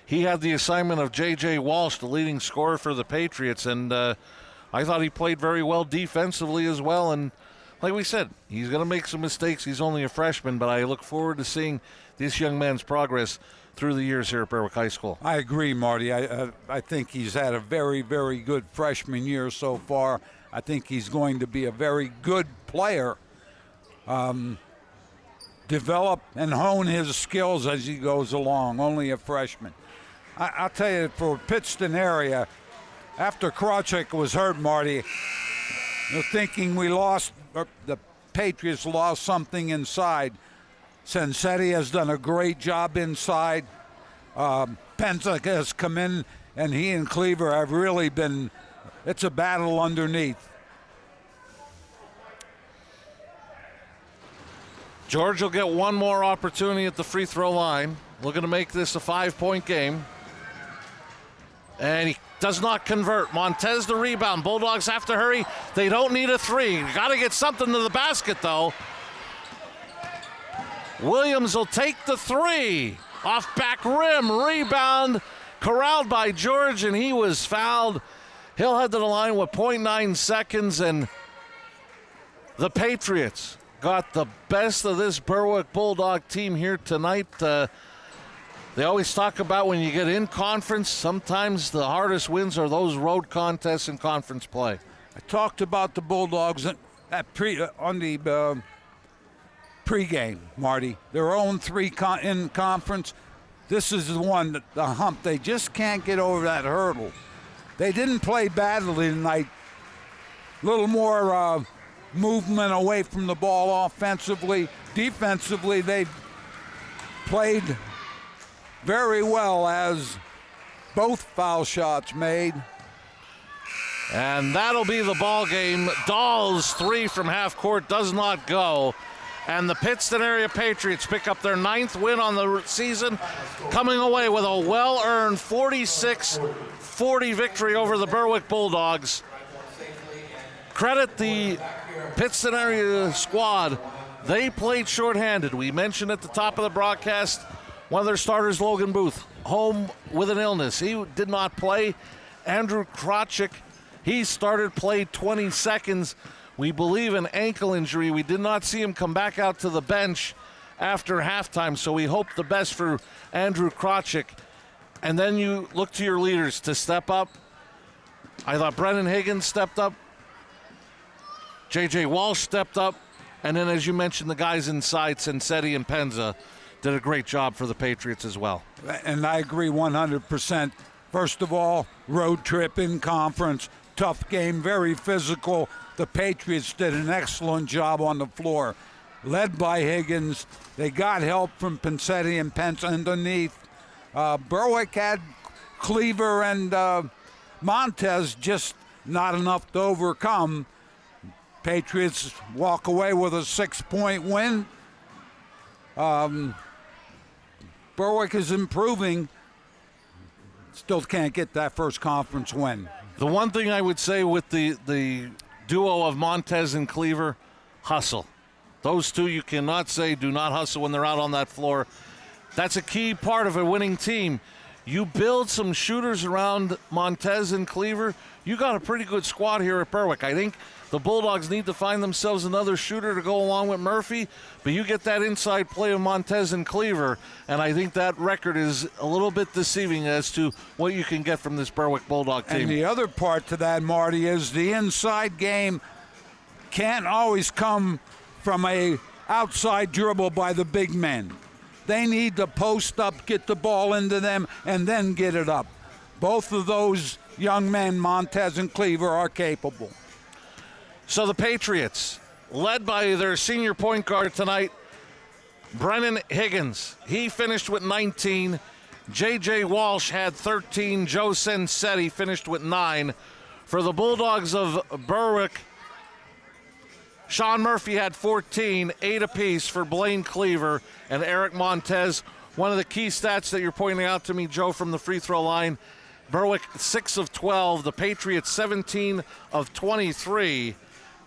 he had the assignment of J.J. Walsh, the leading scorer for the Patriots, and I thought he played very well defensively as well. And like we said, he's going to make some mistakes. He's only a freshman, but I look forward to seeing this young man's progress through the years here at Berwick High School. I agree, Marty. I think he's had a very, very good freshman year so far. I think he's going to be a very good player. Develop and hone his skills as he goes along, only a freshman. I'll tell you, for Pittston area, after Krawczyk was hurt, Marty, thinking we lost, the Patriots lost something inside. Sensetti has done a great job inside. Penza has come in, and he and Cleaver have really been, it's a battle underneath. George will get one more opportunity at the free throw line. Looking to make this a 5-point game. And he does not convert. Montez the rebound. Bulldogs have to hurry. They don't need a 3. Got to get something to the basket, though. Williams will take the 3. Off back rim. Rebound. Corralled by George, and he was fouled. He'll head to the line with 0.9 seconds, and the Patriots got the best of this Berwick Bulldog team here tonight. They always talk about when you get in conference, sometimes the hardest wins are those road contests in conference play. I talked about the Bulldogs on the pregame, Marty. They're 0-3 in conference. This is the one, the hump. They just can't get over that hurdle. They didn't play badly tonight. A little more movement away from the ball offensively. Defensively, they played very well as both foul shots made. And that'll be the ball game. Dahl's 3 from half court does not go. And the Pittston area Patriots pick up their 9th win on the season, coming away with a well-earned 46-40 victory over the Berwick Bulldogs. Credit the Pittston area squad. They played shorthanded. We mentioned at the top of the broadcast, one of their starters, Logan Booth, home with an illness. He did not play. Andrew Krotchik, he played 20 seconds. We believe an ankle injury. We did not see him come back out to the bench after halftime, so we hope the best for Andrew Krotchik. And then you look to your leaders to step up. I thought Brennan Higgins stepped up. J.J. Walsh stepped up. And then, as you mentioned, the guys inside, Sensetti and Penza, did a great job for the Patriots as well. And I agree 100%. First of all, road trip in conference, tough game, very physical. The Patriots did an excellent job on the floor. Led by Higgins, they got help from Pensetti and Pence underneath. Berwick had Cleaver and Montez, just not enough to overcome. Patriots walk away with a 6-point win. Berwick is improving. Still can't get that first conference win. The one thing I would say with the duo of Montez and Cleaver, hustle. Those two you cannot say do not hustle when they're out on that floor. That's a key part of a winning team. You build some shooters around Montez and Cleaver, you got a pretty good squad here at Berwick. I think the Bulldogs need to find themselves another shooter to go along with Murphy, but you get that inside play of Montez and Cleaver, and I think that record is a little bit deceiving as to what you can get from this Berwick Bulldog team. And the other part to that, Marty, is the inside game can't always come from a outside dribble by the big men. They need to post up, get the ball into them, and then get it up. Both of those young men, Montez and Cleaver, are capable. So the Patriots, led by their senior point guard tonight, Brennan Higgins. He finished with 19. J.J. Walsh had 13. Joe Sensetti finished with 9. For the Bulldogs of Berwick, Sean Murphy had 14, 8 apiece for Blaine Cleaver and Eric Montez. One of the key stats that you're pointing out to me, Joe, from the free throw line, Berwick 6 of 12, the Patriots 17 of 23,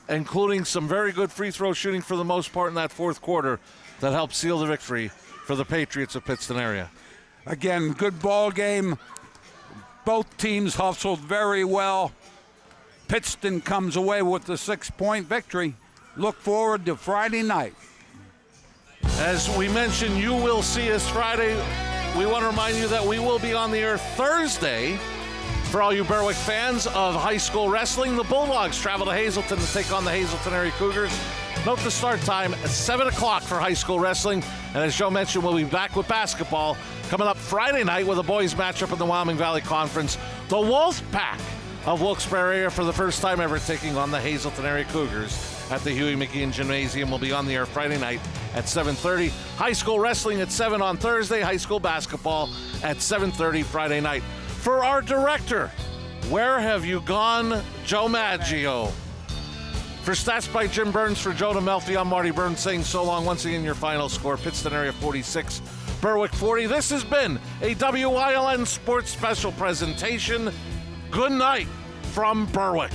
including some very good free throw shooting for the most part in that fourth quarter that helped seal the victory for the Patriots of Pittston area. Again, good ball game. Both teams hustled very well. Pittston comes away with the 6-point victory. Look forward to Friday night. As we mentioned, you will see us Friday. We want to remind you that we will be on the air Thursday. For all you Berwick fans of high school wrestling, the Bulldogs travel to Hazleton to take on the Hazleton area Cougars. Note the start time at 7 o'clock for high school wrestling. And as Joe mentioned, we'll be back with basketball coming up Friday night with a boys matchup in the Wyoming Valley Conference. The Wolf Pack of Wilkes-Barre area for the first time ever taking on the Hazleton area Cougars at the Huey McGeehan Gymnasium. Will be on the air Friday night at 7:30. High school wrestling at 7 on Thursday. High school basketball at 7:30 Friday night. For our director, where have you gone, Joe Maggio? For Stats by Jim Burns, for Joe DeMelfi, I'm Marty Burns saying so long. Once again, your final score, Pittston area 46, Berwick 40. This has been a WILN Sports Special presentation. Good night from Berwick.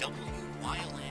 WYLN.